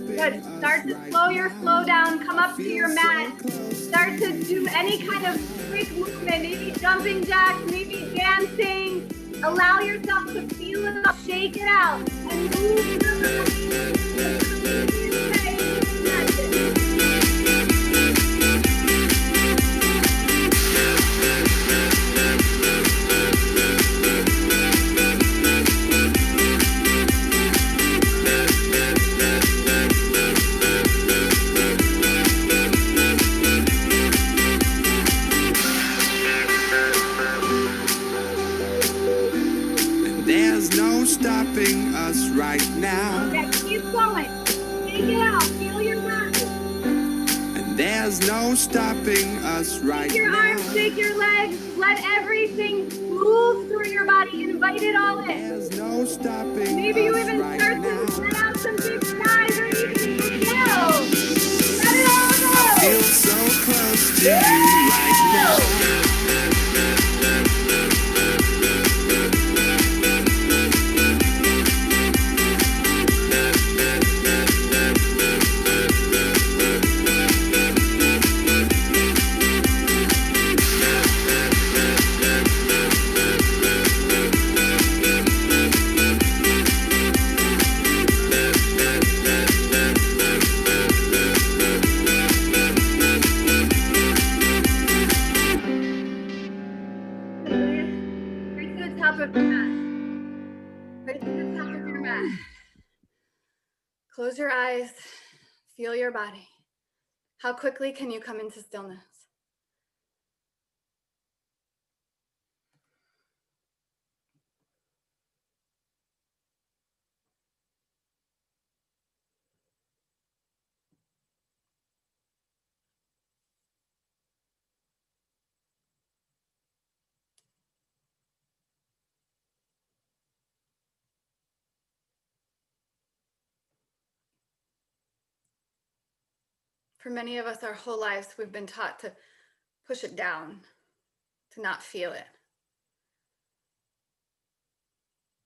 Good. Start to slow your flow down. Come up to your mat. Start to do any kind of quick movement, maybe jumping jacks, maybe dancing. Allow yourself to feel it up, shake it out, and move your body. There's no stopping us right Shake your now. arms, shake your legs. Let everything move through your body. Invite it all in. There's no stopping Maybe you us even right start now. to let out some big sighs or even inhale. Let it all go. Feel so close to you right now. Right to the top of your mat. Right to the top of your mat. Close your eyes. Feel your body. How quickly can you come into stillness? For many of us, our whole lives, we've been taught to push it down, to not feel it,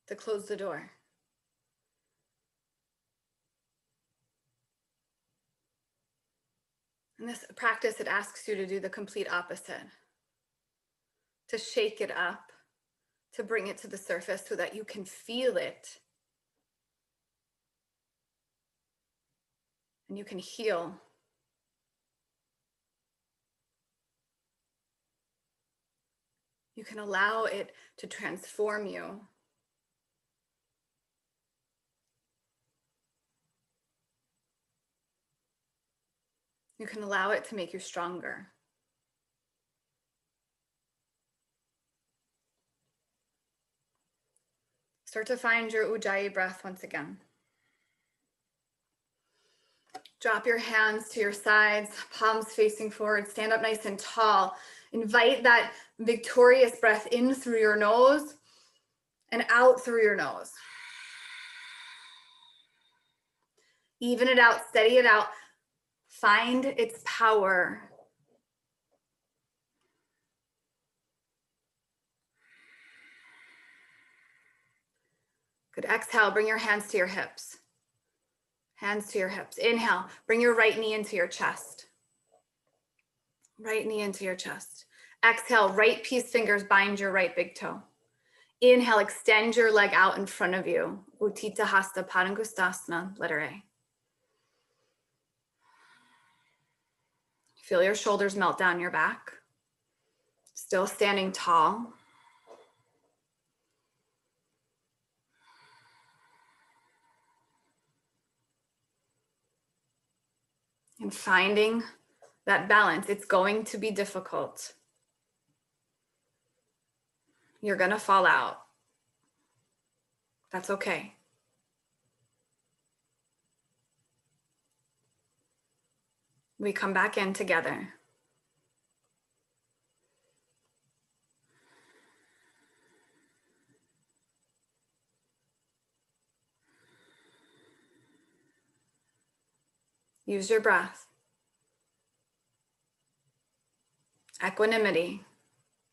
to close the door. In this practice, it asks you to do the complete opposite, to shake it up, to bring it to the surface so that you can feel it and you can heal. You can allow it to transform you. You can allow it to make you stronger. Start to find your Ujjayi breath once again. Drop your hands to your sides, palms facing forward, stand up nice and tall. Invite that victorious breath in through your nose and out through your nose. Even it out, steady it out. Find its power. Good. Exhale, bring your hands to your hips. Hands to your hips. Inhale, bring your right knee into your chest. Right knee into your chest. Exhale, right peace fingers bind your right big toe. Inhale, extend your leg out in front of you. Utthita Hasta Padangusthasana, letter A. Feel your shoulders melt down your back. Still standing tall. And finding that balance. It's going to be difficult. You're going to fall out. That's okay. We come back in together. Use your breath. Equanimity.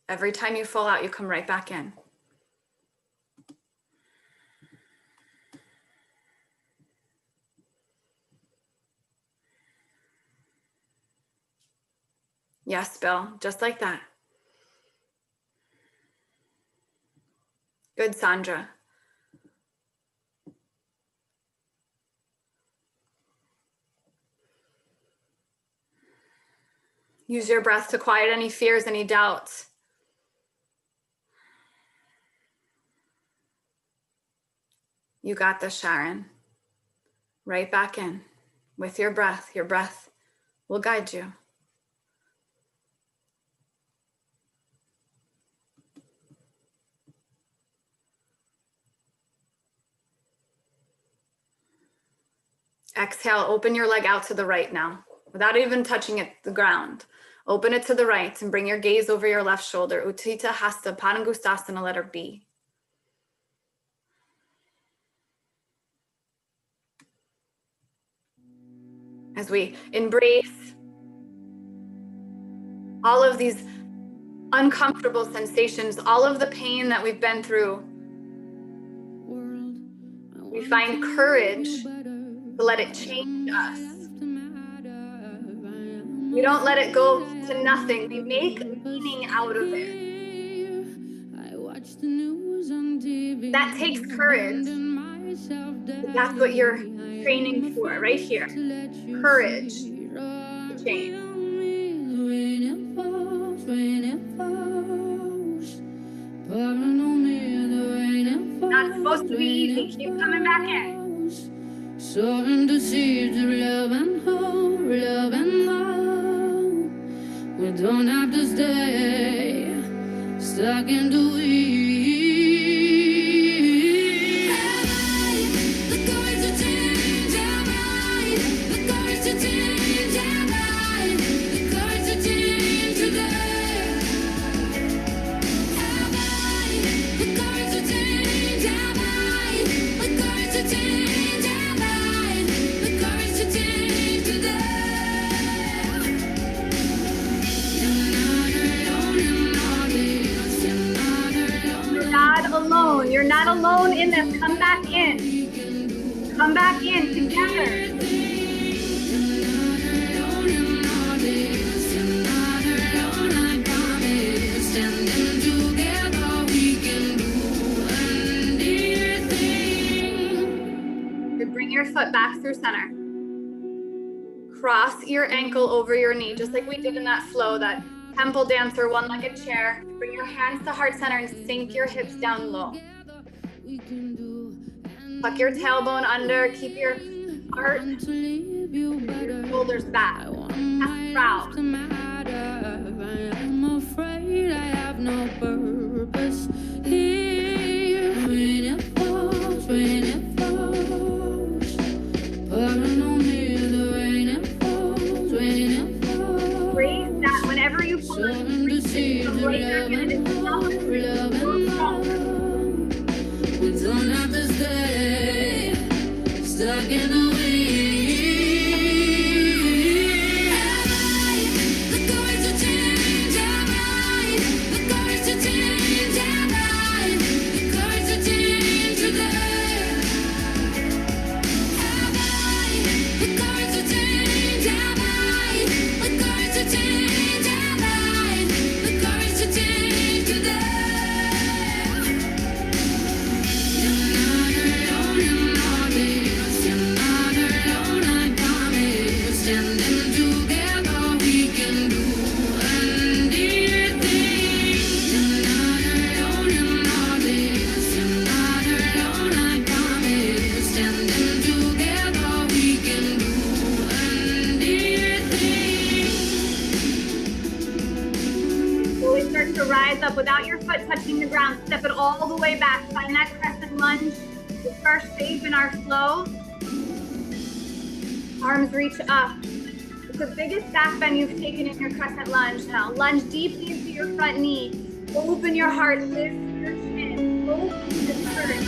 Every time you fall out, you come right back in. Yes, Bill, just like that. Good, Sandra. Use your breath to quiet any fears, any doubts. You got this, Sharon. Right back in with your breath. Your breath will guide you. Exhale, open your leg out to the right now. without even touching it, the ground. Open it to the right and bring your gaze over your left shoulder. Utthita Hasta, Padangusthasana, letter B. As we embrace all of these uncomfortable sensations, all of the pain that we've been through, we find courage to let it change us. We don't let it go to nothing. We make meaning out of it. That takes courage. That's what you're training for right here. Courage to change. Not supposed to be easy. Keep coming back in. Soaring to seeds of love and hope, love and hope. We don't have to stay stuck in the weeds. The courage to change our mind, the courage to change our mind, the courage to change today. The courage to change our mind, the courage to change our mind, the courage to change today. You're not alone. You're not alone in this. Come back in. Come back in together. Bring your foot back through center. Cross your ankle over your knee, just like we did in that flow, that temple dancer one-legged chair. Bring your hands to heart center and sink your hips down low. Tuck your tailbone under, keep your heart, your shoulders back. That's proud. I'm afraid I have no purpose here. When it falls, when it falls, pouring on me, the rain it falls, when it falls. Raise that whenever you pull it. We don't have to stay stuck in the the courage to change our mind, the courage to change our mind, the courage to change today. The courage to change our mind, the courage to change our mind, the courage to change today. Slowly start to rise up without your foot touching the ground. Step it all the way back. Find that crescent lunge, the first stage in our flow. Arms reach up. It's the biggest back bend you've taken in your crescent lunge. Now lunge deeply into your front knee. Open your heart, lift your chin. Open the spirit.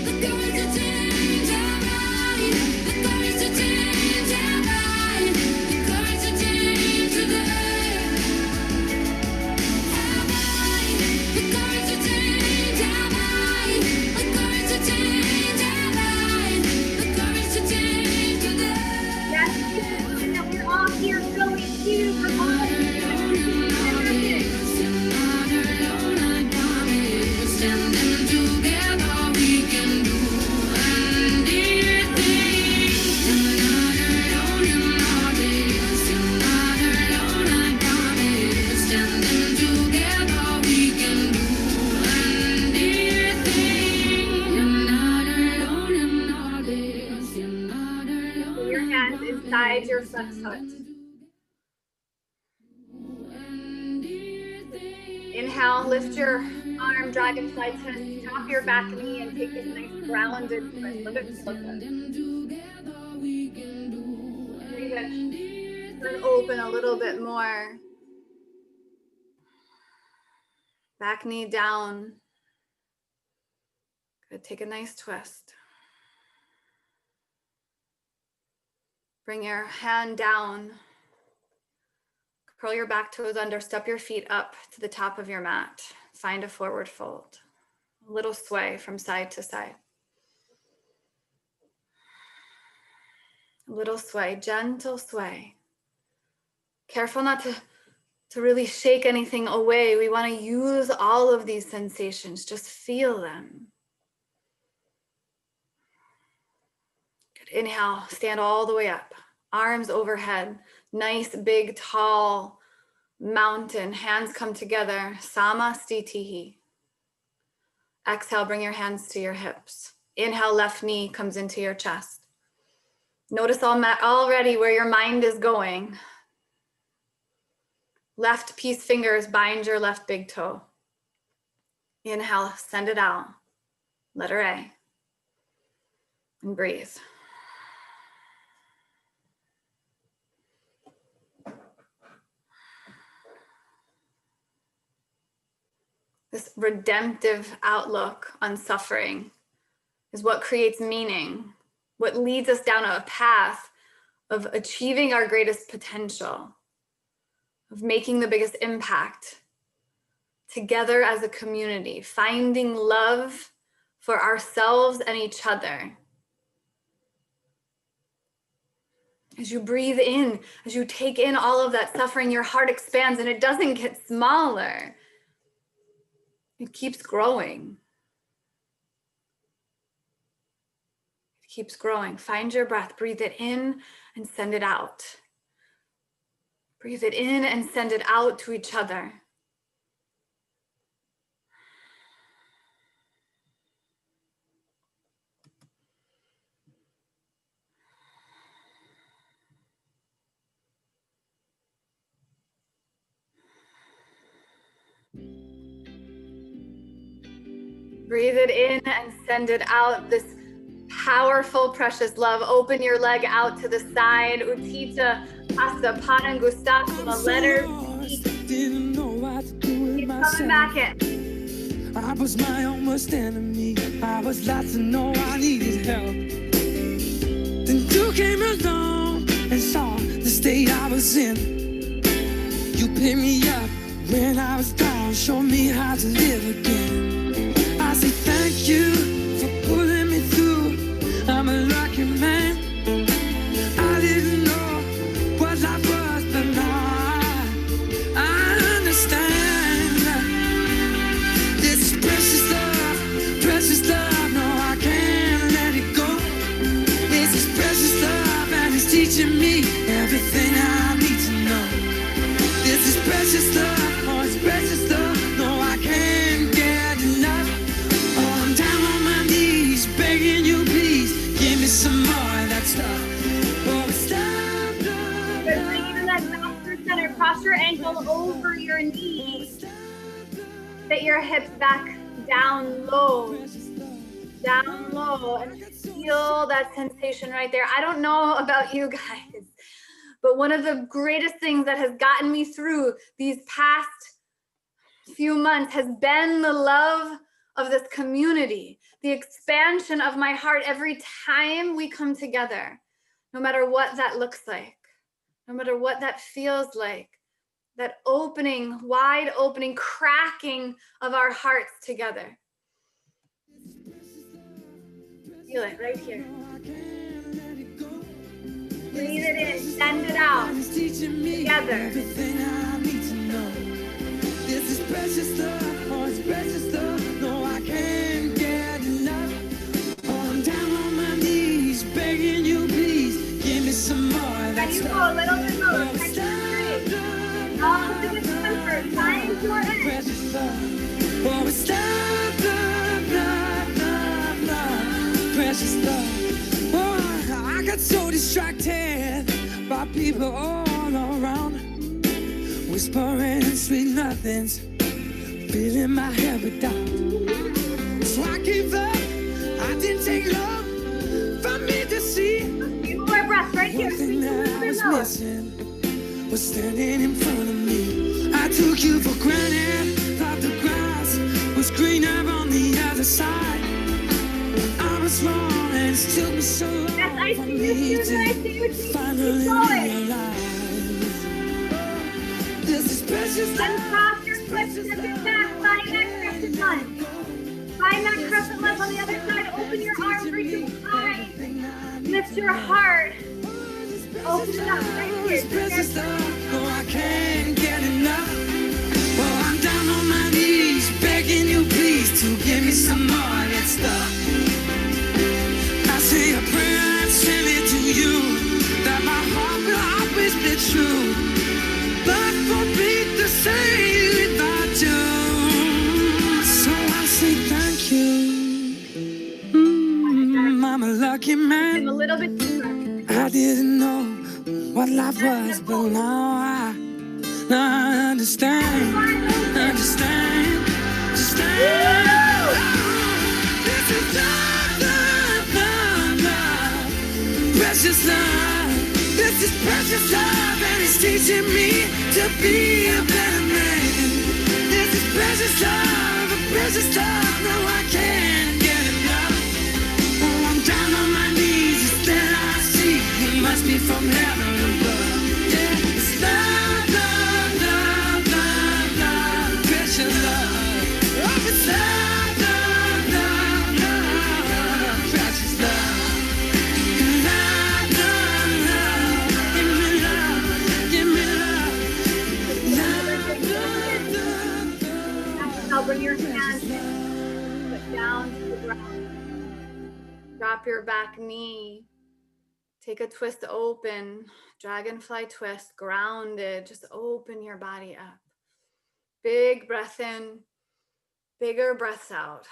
The courage to change our mind, the courage to change our mind, the courage to change today. The courage to change our mind, the courage to change our mind, the courage to change today. Yes, and that we're all here going to. We're all here. Standing together, we can do anything. You're not alone in all this. You're not alone, I promise. Standing together, we can do anything. You're not alone in all this. You're not alone. Your hands inside your front foot. Inhale, lift your arm, dragonfly twist, drop your back knee and take this nice grounded twist. Look at this. Breathe in. and open a little bit more. Back knee down. Good, take a nice twist. Bring your hand down. Curl your back toes under, step your feet up to the top of your mat. Find a forward fold. A little sway from side to side. A little sway, gentle sway. Careful not to really shake anything away. We want to use all of these sensations, just feel them. Good, inhale, stand all the way up. Arms overhead, nice, big, tall mountain. Hands come together, Samastitihi. Exhale, bring your hands to your hips. Inhale, left knee comes into your chest. Notice already where your mind is going. Left peace fingers bind your left big toe. Inhale, send it out. Letter A. And breathe. This redemptive outlook on suffering is what creates meaning, what leads us down a path of achieving our greatest potential, of making the biggest impact together as a community, finding love for ourselves and each other. As you breathe in, as you take in all of that suffering, your heart expands and it doesn't get smaller. It keeps growing. It keeps growing. Find your breath. Breathe it in and send it out. Breathe it in and send it out to each other. Breathe it in and send it out. This powerful, precious love. Open your leg out to the side. Utthita Hasta Padangustasana. Letter B. Keep coming back in. I was my own worst enemy. I was glad to know I needed help. Then you came along and saw the state I was in. You picked me up when I was down, showed me how to live again. I say thank you for pulling me through. I'm a lucky man. I didn't know what life was, but now I understand. This precious love, no, I can't let it go. This is precious love, and it's teaching me everything I need to know. This is precious love, oh, it's precious love, no, I can't get enough. Oh, I'm down on my knees, begging you, please, give me some more of that stuff. Oh, it's love, love, Good, bring even that back through center. Cross your ankle over your knees. Sit your hips back down low, and feel that sensation right there. I don't know about you guys, but one of the greatest things that has gotten me through these past few months has been the love of this community, the expansion of my heart every time we come together, no matter what that looks like, no matter what that feels like, that opening, wide opening, cracking of our hearts together. Feel it right here. Breathe it in, send it out, together. This is precious love, oh, it's precious love, no, I can't get enough. Oh, I'm down on my knees, begging you, please, give me some more of that Can you stuff. go a little bit lower? Oh, it's love, All of the discomfort, find your end. precious love. Oh, it's love, love, love, love, love, precious love. Oh, I got so distracted by people all around, whispering sweet nothings, filling my head with doubt. So I gave up. I didn't take long for me to see A few more breaths right here. one Sing thing a that little I bit was lower. missing. was standing in front of me. I took you for granted, thought the grass was greener on the other side. I was wrong and it took me so long. Yes, I see you, Susan. I see you. Finally realize this is precious. Uncross your foot, step it back, find that crescent lunge. Find that crescent lunge on the other side. Open your arms, reach your eyes. Lift your heart. Open it up right here. Oh, I can't get enough. Well, I'm down on my knees, begging you please to give me some more of that stuff. I say a prayer and send it to you, that my heart will always be true. But forbid to say without you. So I say thank you. I'm a lucky man. And a little bit deeper. I didn't know what life was, but now I understand. Understand. This is love, precious love. This is precious love, and it's teaching me to be a better man. This is precious love, no, I can't get enough. Oh, I'm down on my knees, it's that I see. It must be from heaven above. Yeah, it's love, precious love. Oh, it's love, precious love. Now bring your hands down to the ground. Drop your back knee. Take a twist open. Dragonfly twist, grounded. Just open your body up. Big breath in, bigger breaths out.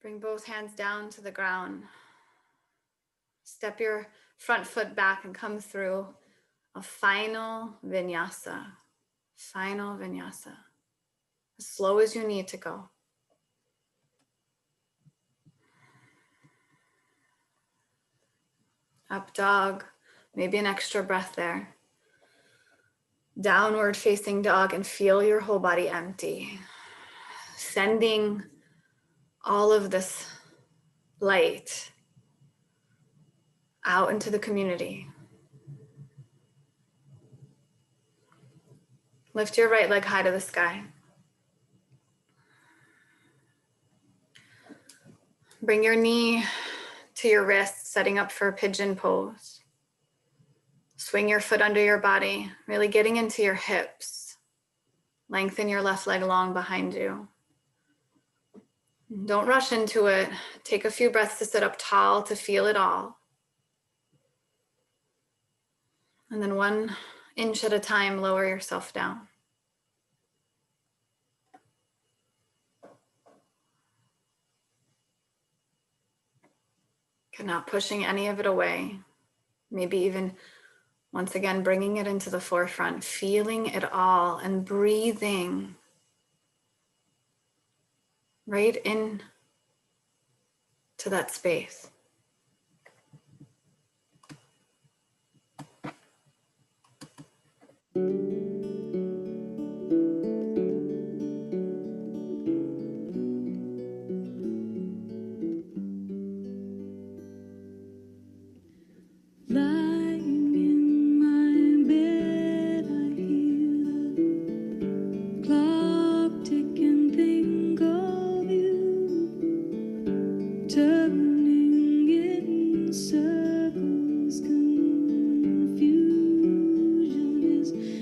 Bring both hands down to the ground. Step your front foot back and come through a final vinyasa. Final vinyasa. As slow as you need to go. Up dog, maybe an extra breath there. Downward facing dog, and feel your whole body empty. Sending all of this light out into the community. Lift your right leg high to the sky. Bring your knee to your wrist, setting up for a pigeon pose. Swing your foot under your body, really getting into your hips. Lengthen your left leg long behind you. Don't rush into it. Take a few breaths to sit up tall to feel it all. And then 1 inch at a time, lower yourself down. Not pushing any of it away. Maybe even, once again, bringing it into the forefront, feeling it all and breathing right in to that space.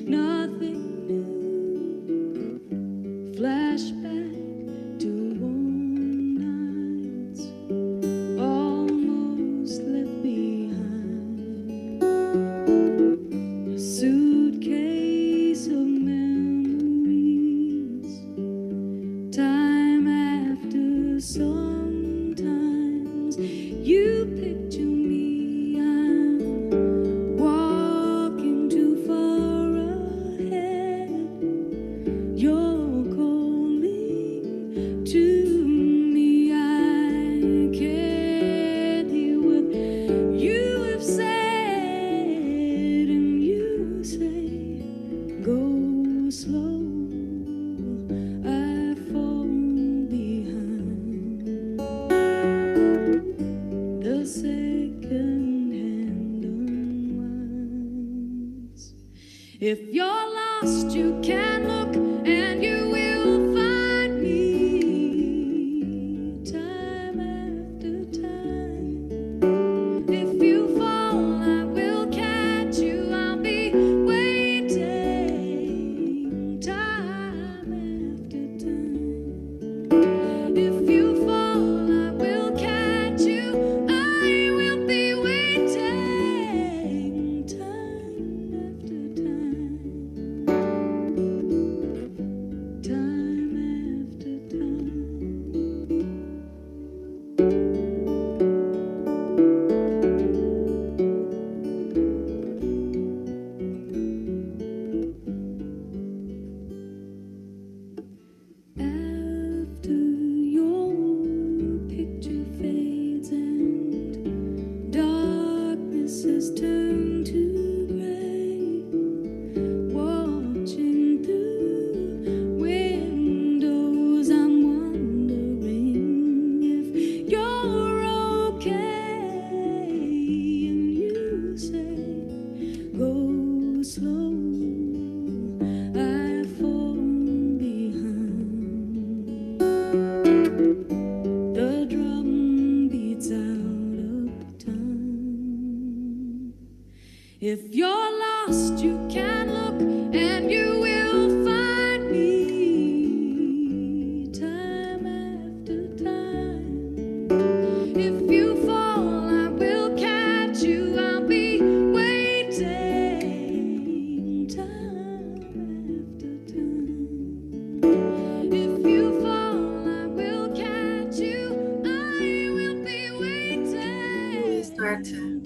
No. If you're lost, you can look and you will find me time after time. If you fall, I will catch you. I'll be waiting time after time. If you fall, I will catch you. I will be waiting time after time. Time after time. After your picture fades and darkness has turned to gray, watching through windows, I'm wondering if you're okay. And you say, go slow, I fall behind. The drum beats out of time. If you're lost, you can look and you will find me time after time. If you fall, I will catch you. I'll be waiting time after time. If you fall, I will catch you. I will be waiting. Start to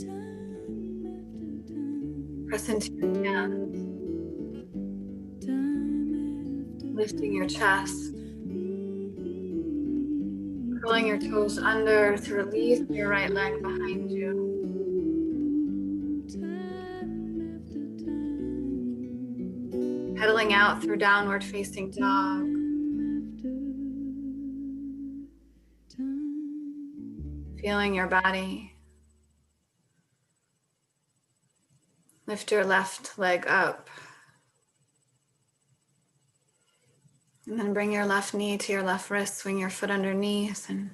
press into your hands, lifting your chest, curling your toes under to release your right leg behind you. Pedaling out through downward facing dog. Feeling your body. Lift your left leg up. And then bring your left knee to your left wrist, swing your foot underneath, and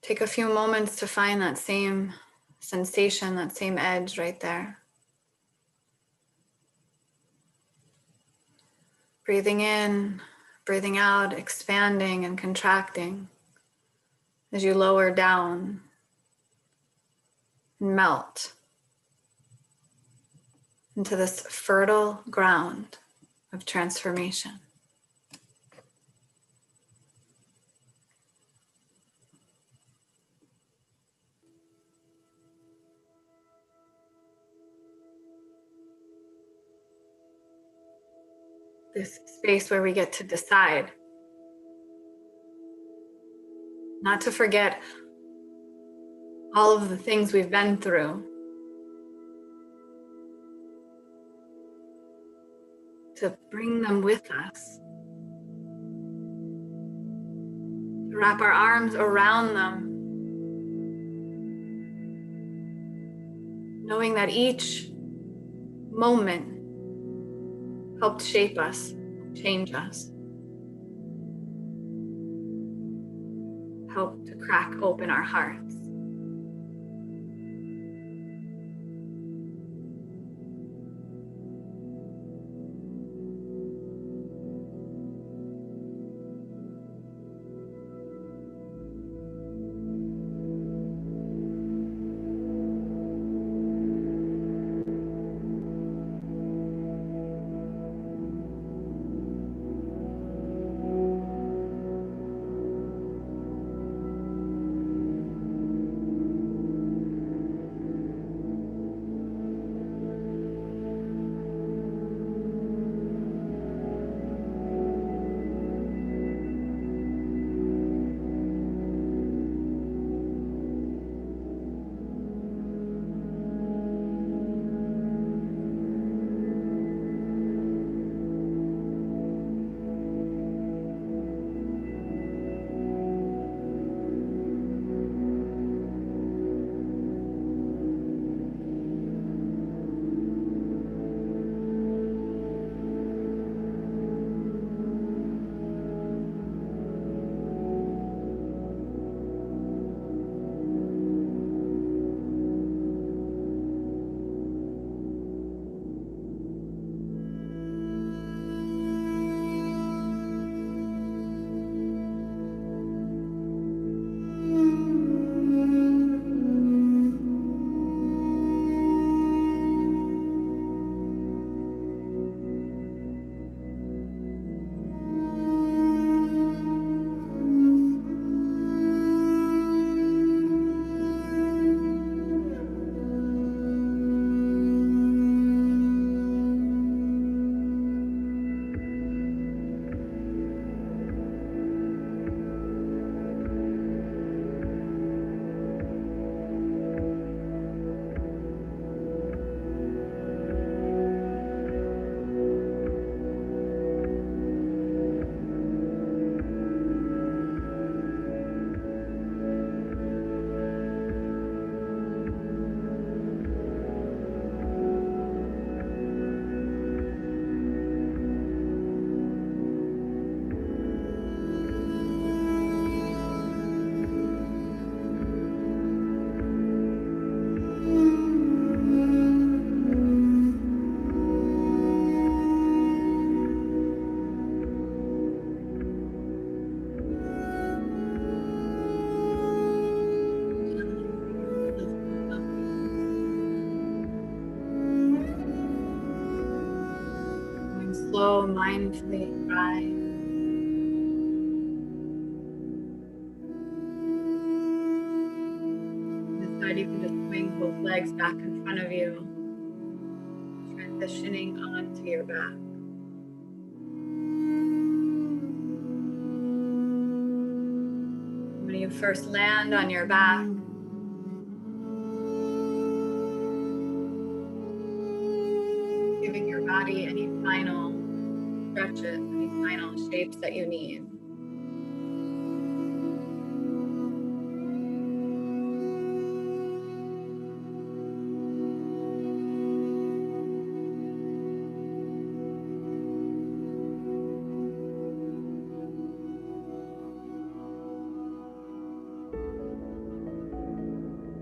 take a few moments to find that same sensation, that same edge right there. Breathing in, breathing out, expanding and contracting as you lower down and melt into this fertile ground of transformation. This space where we get to decide not to forget all of the things we've been through, to bring them with us, to wrap our arms around them, knowing that each moment helped shape us, change us, helped to crack open our hearts. slow, mindfully rise. Decide you can just swing both legs back in front of you, transitioning onto your back. When you first land on your back, giving your body any final stretches, any final shapes that you need.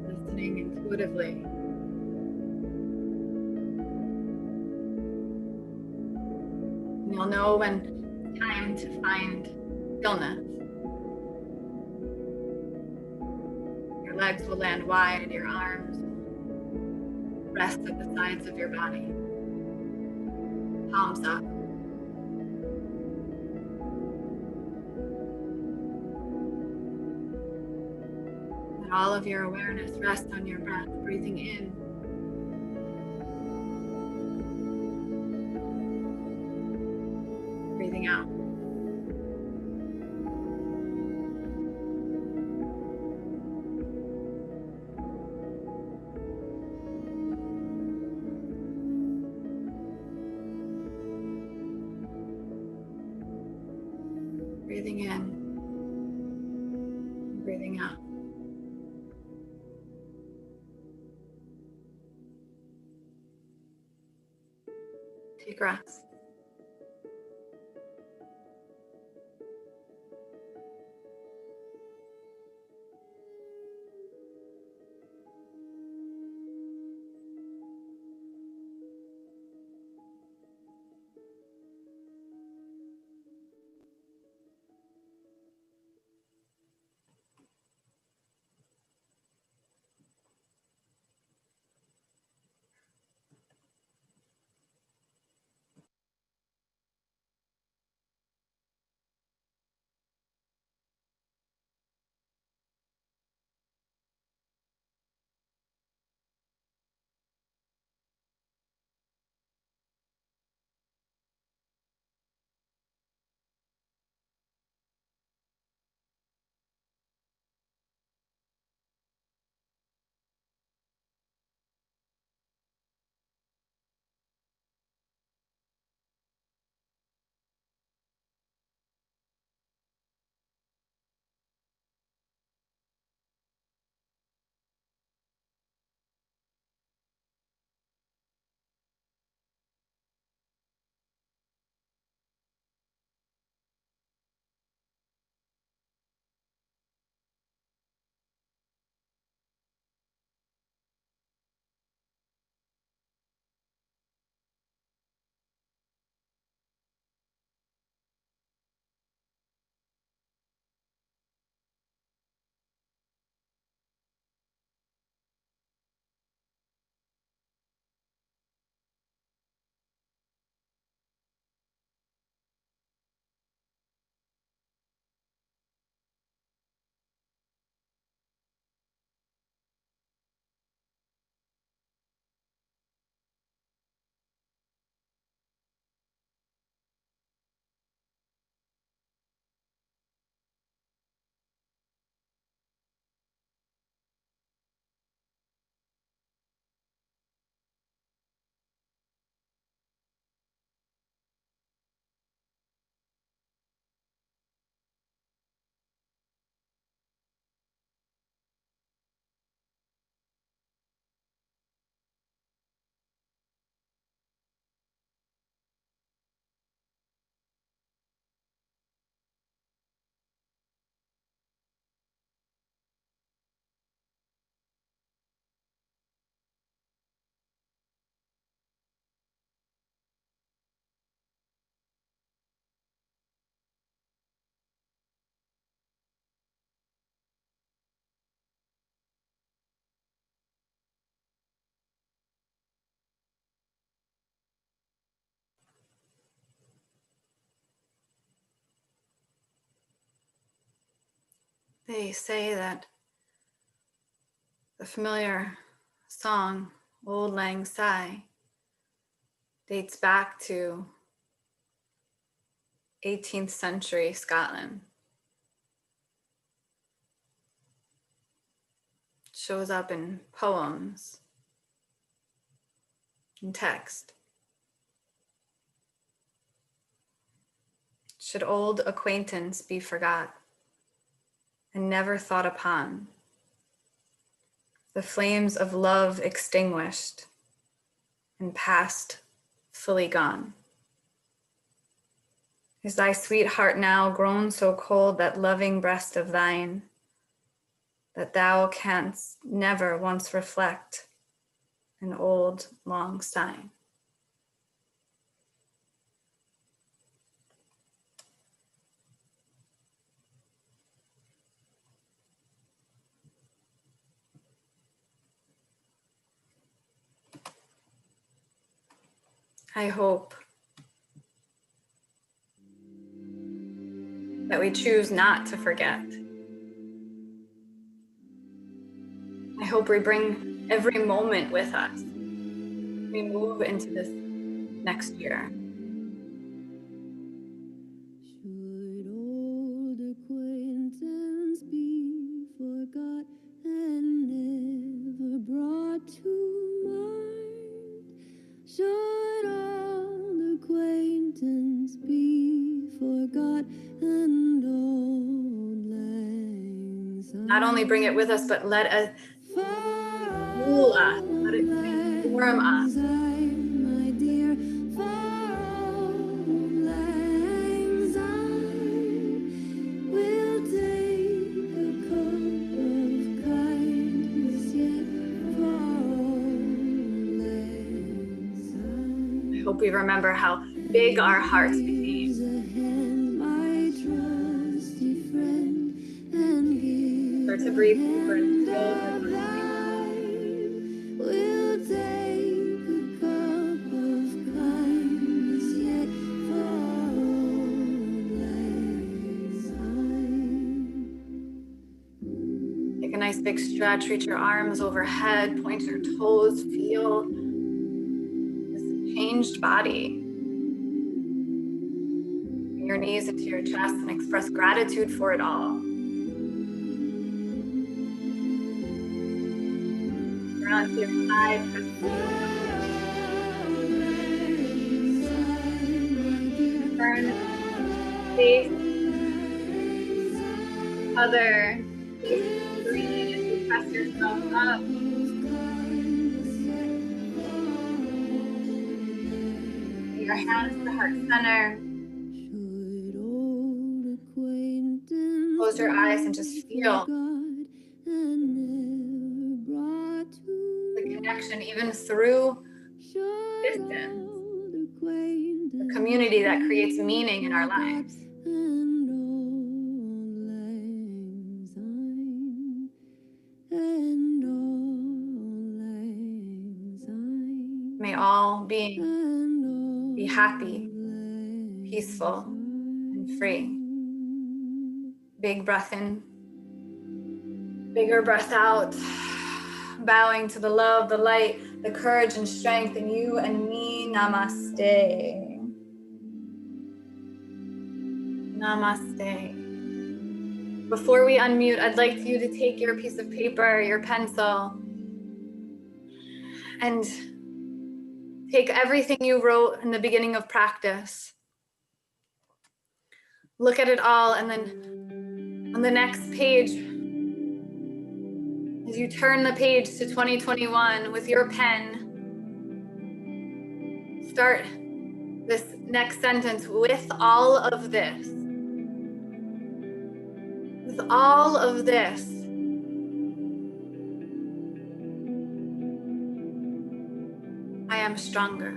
Listening intuitively. And you'll know when it's time to find stillness. Your legs will land wide and your arms will rest at the sides of your body. Palms up. Let all of your awareness rest on your breath, breathing in. Breathing out. Breathing in. Breathing out. Take rest. They say that the familiar song, Old Lang Syne, dates back to 18th century Scotland. It shows up in poems and text. Should old acquaintance be forgot and never thought upon, the flames of love extinguished and past fully gone? Is thy sweetheart now grown so cold, that loving breast of thine, that thou canst never once reflect an old long sign? I hope that we choose not to forget. I hope we bring every moment with us. We move into this next year. Should old acquaintance be forgot and never brought to mind? Should old acquaintance be forgot and old lang syne? Not only bring it with us, but let it rule us, let it transform us. My dear, old lang syne will take a cup of kindness yet for old lang syne. I hope we remember how big our hearts became. Start to breathe deeper and slow. We'll take a cup of kindness yet for old lang syne. Take a nice big stretch, reach your arms overhead, point your toes, feel this changed body. Bring your knees into your chest and express gratitude for it all. Onto your side, turn, face, other, breathe as you press yourself up. Bring your hands to heart center. Close your eyes and just feel the connection even through distance, the community that creates meaning in our lives. May all beings be happy, peaceful, and free. Big breath in, bigger breath out. Bowing to the love, the light, the courage and strength in you and me. Namaste. Namaste. Before we unmute, I'd like you to take your piece of paper, your pencil, and take everything you wrote in the beginning of practice. Look at it all, and then on the next page, as you turn the page to 2021 with your pen, start this next sentence with all of this. With all of this, I am stronger.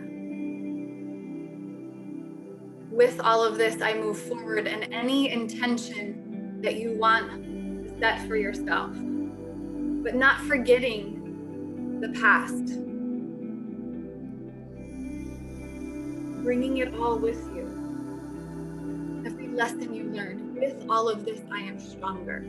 With all of this, I move forward, and any intention that you want to set for yourself, but not forgetting the past. Bringing it all with you. Every lesson you learned. With all of this, I am stronger.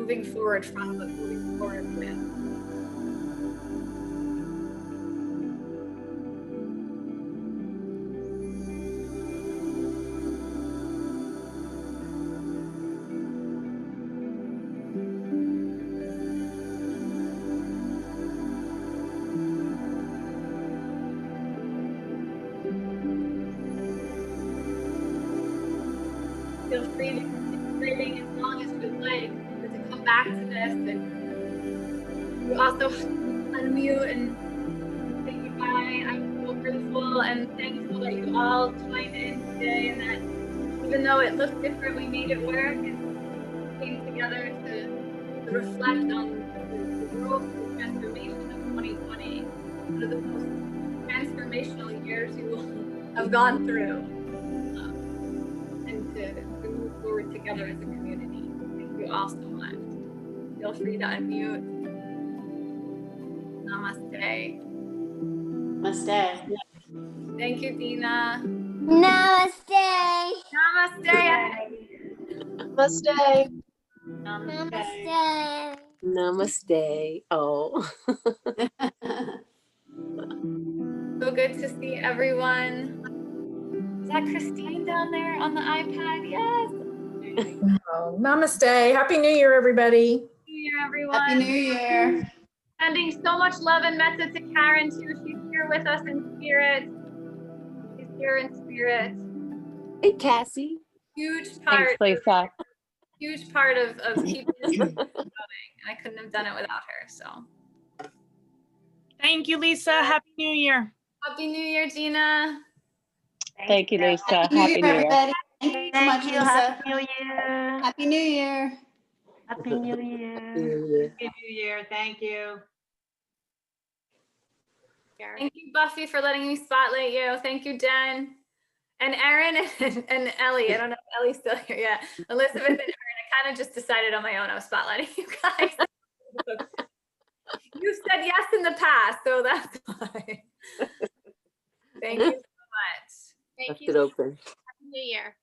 moving forward from, but moving forward with. Feel free to continue writing as long as you'd like, or to come back to this. And you also unmute and say goodbye. I'm so grateful and thankful that you all joined in today, and that even though it looked different, we made it work and came together to reflect on the growth and transformation of 2020. One of the most transformational years you will have gone through. And to move forward together as a community. Thank you all so much. Feel free to unmute. Namaste. Namaste. Thank you, Dina. Namaste. Namaste. Namaste. Namaste. Namaste. Oh. So good to see everyone. Is that Christine down there on the iPad? Yes. Oh, namaste. Happy New Year, everybody. Happy New Year, everyone. Happy New Year. Sending so much love and metta to Karen too. She's here with us in spirit. She's here in spirit. Hey, Cassie. Huge part. Thanks, Lisa. Huge part of keeping this going. I couldn't have done it without her. So. Thank you, Lisa. Happy New Year. Happy New Year, Gina. Thank you, Lisa. Happy New Year. Everybody. Thank you so much, Lisa. Happy New Year. Happy New Year. Happy New Year. Happy New Year. Happy New Year. Thank you. Thank you, Buffy, for letting me spotlight you. Thank you, Jen. And Erin and Ellie. I don't know if Ellie's still here yet. Elizabeth and Erin. I kind of just decided on my own I was spotlighting you guys. You said yes in the past, so that's why. Thank you so much. Thank Left you. it open. Happy New Year.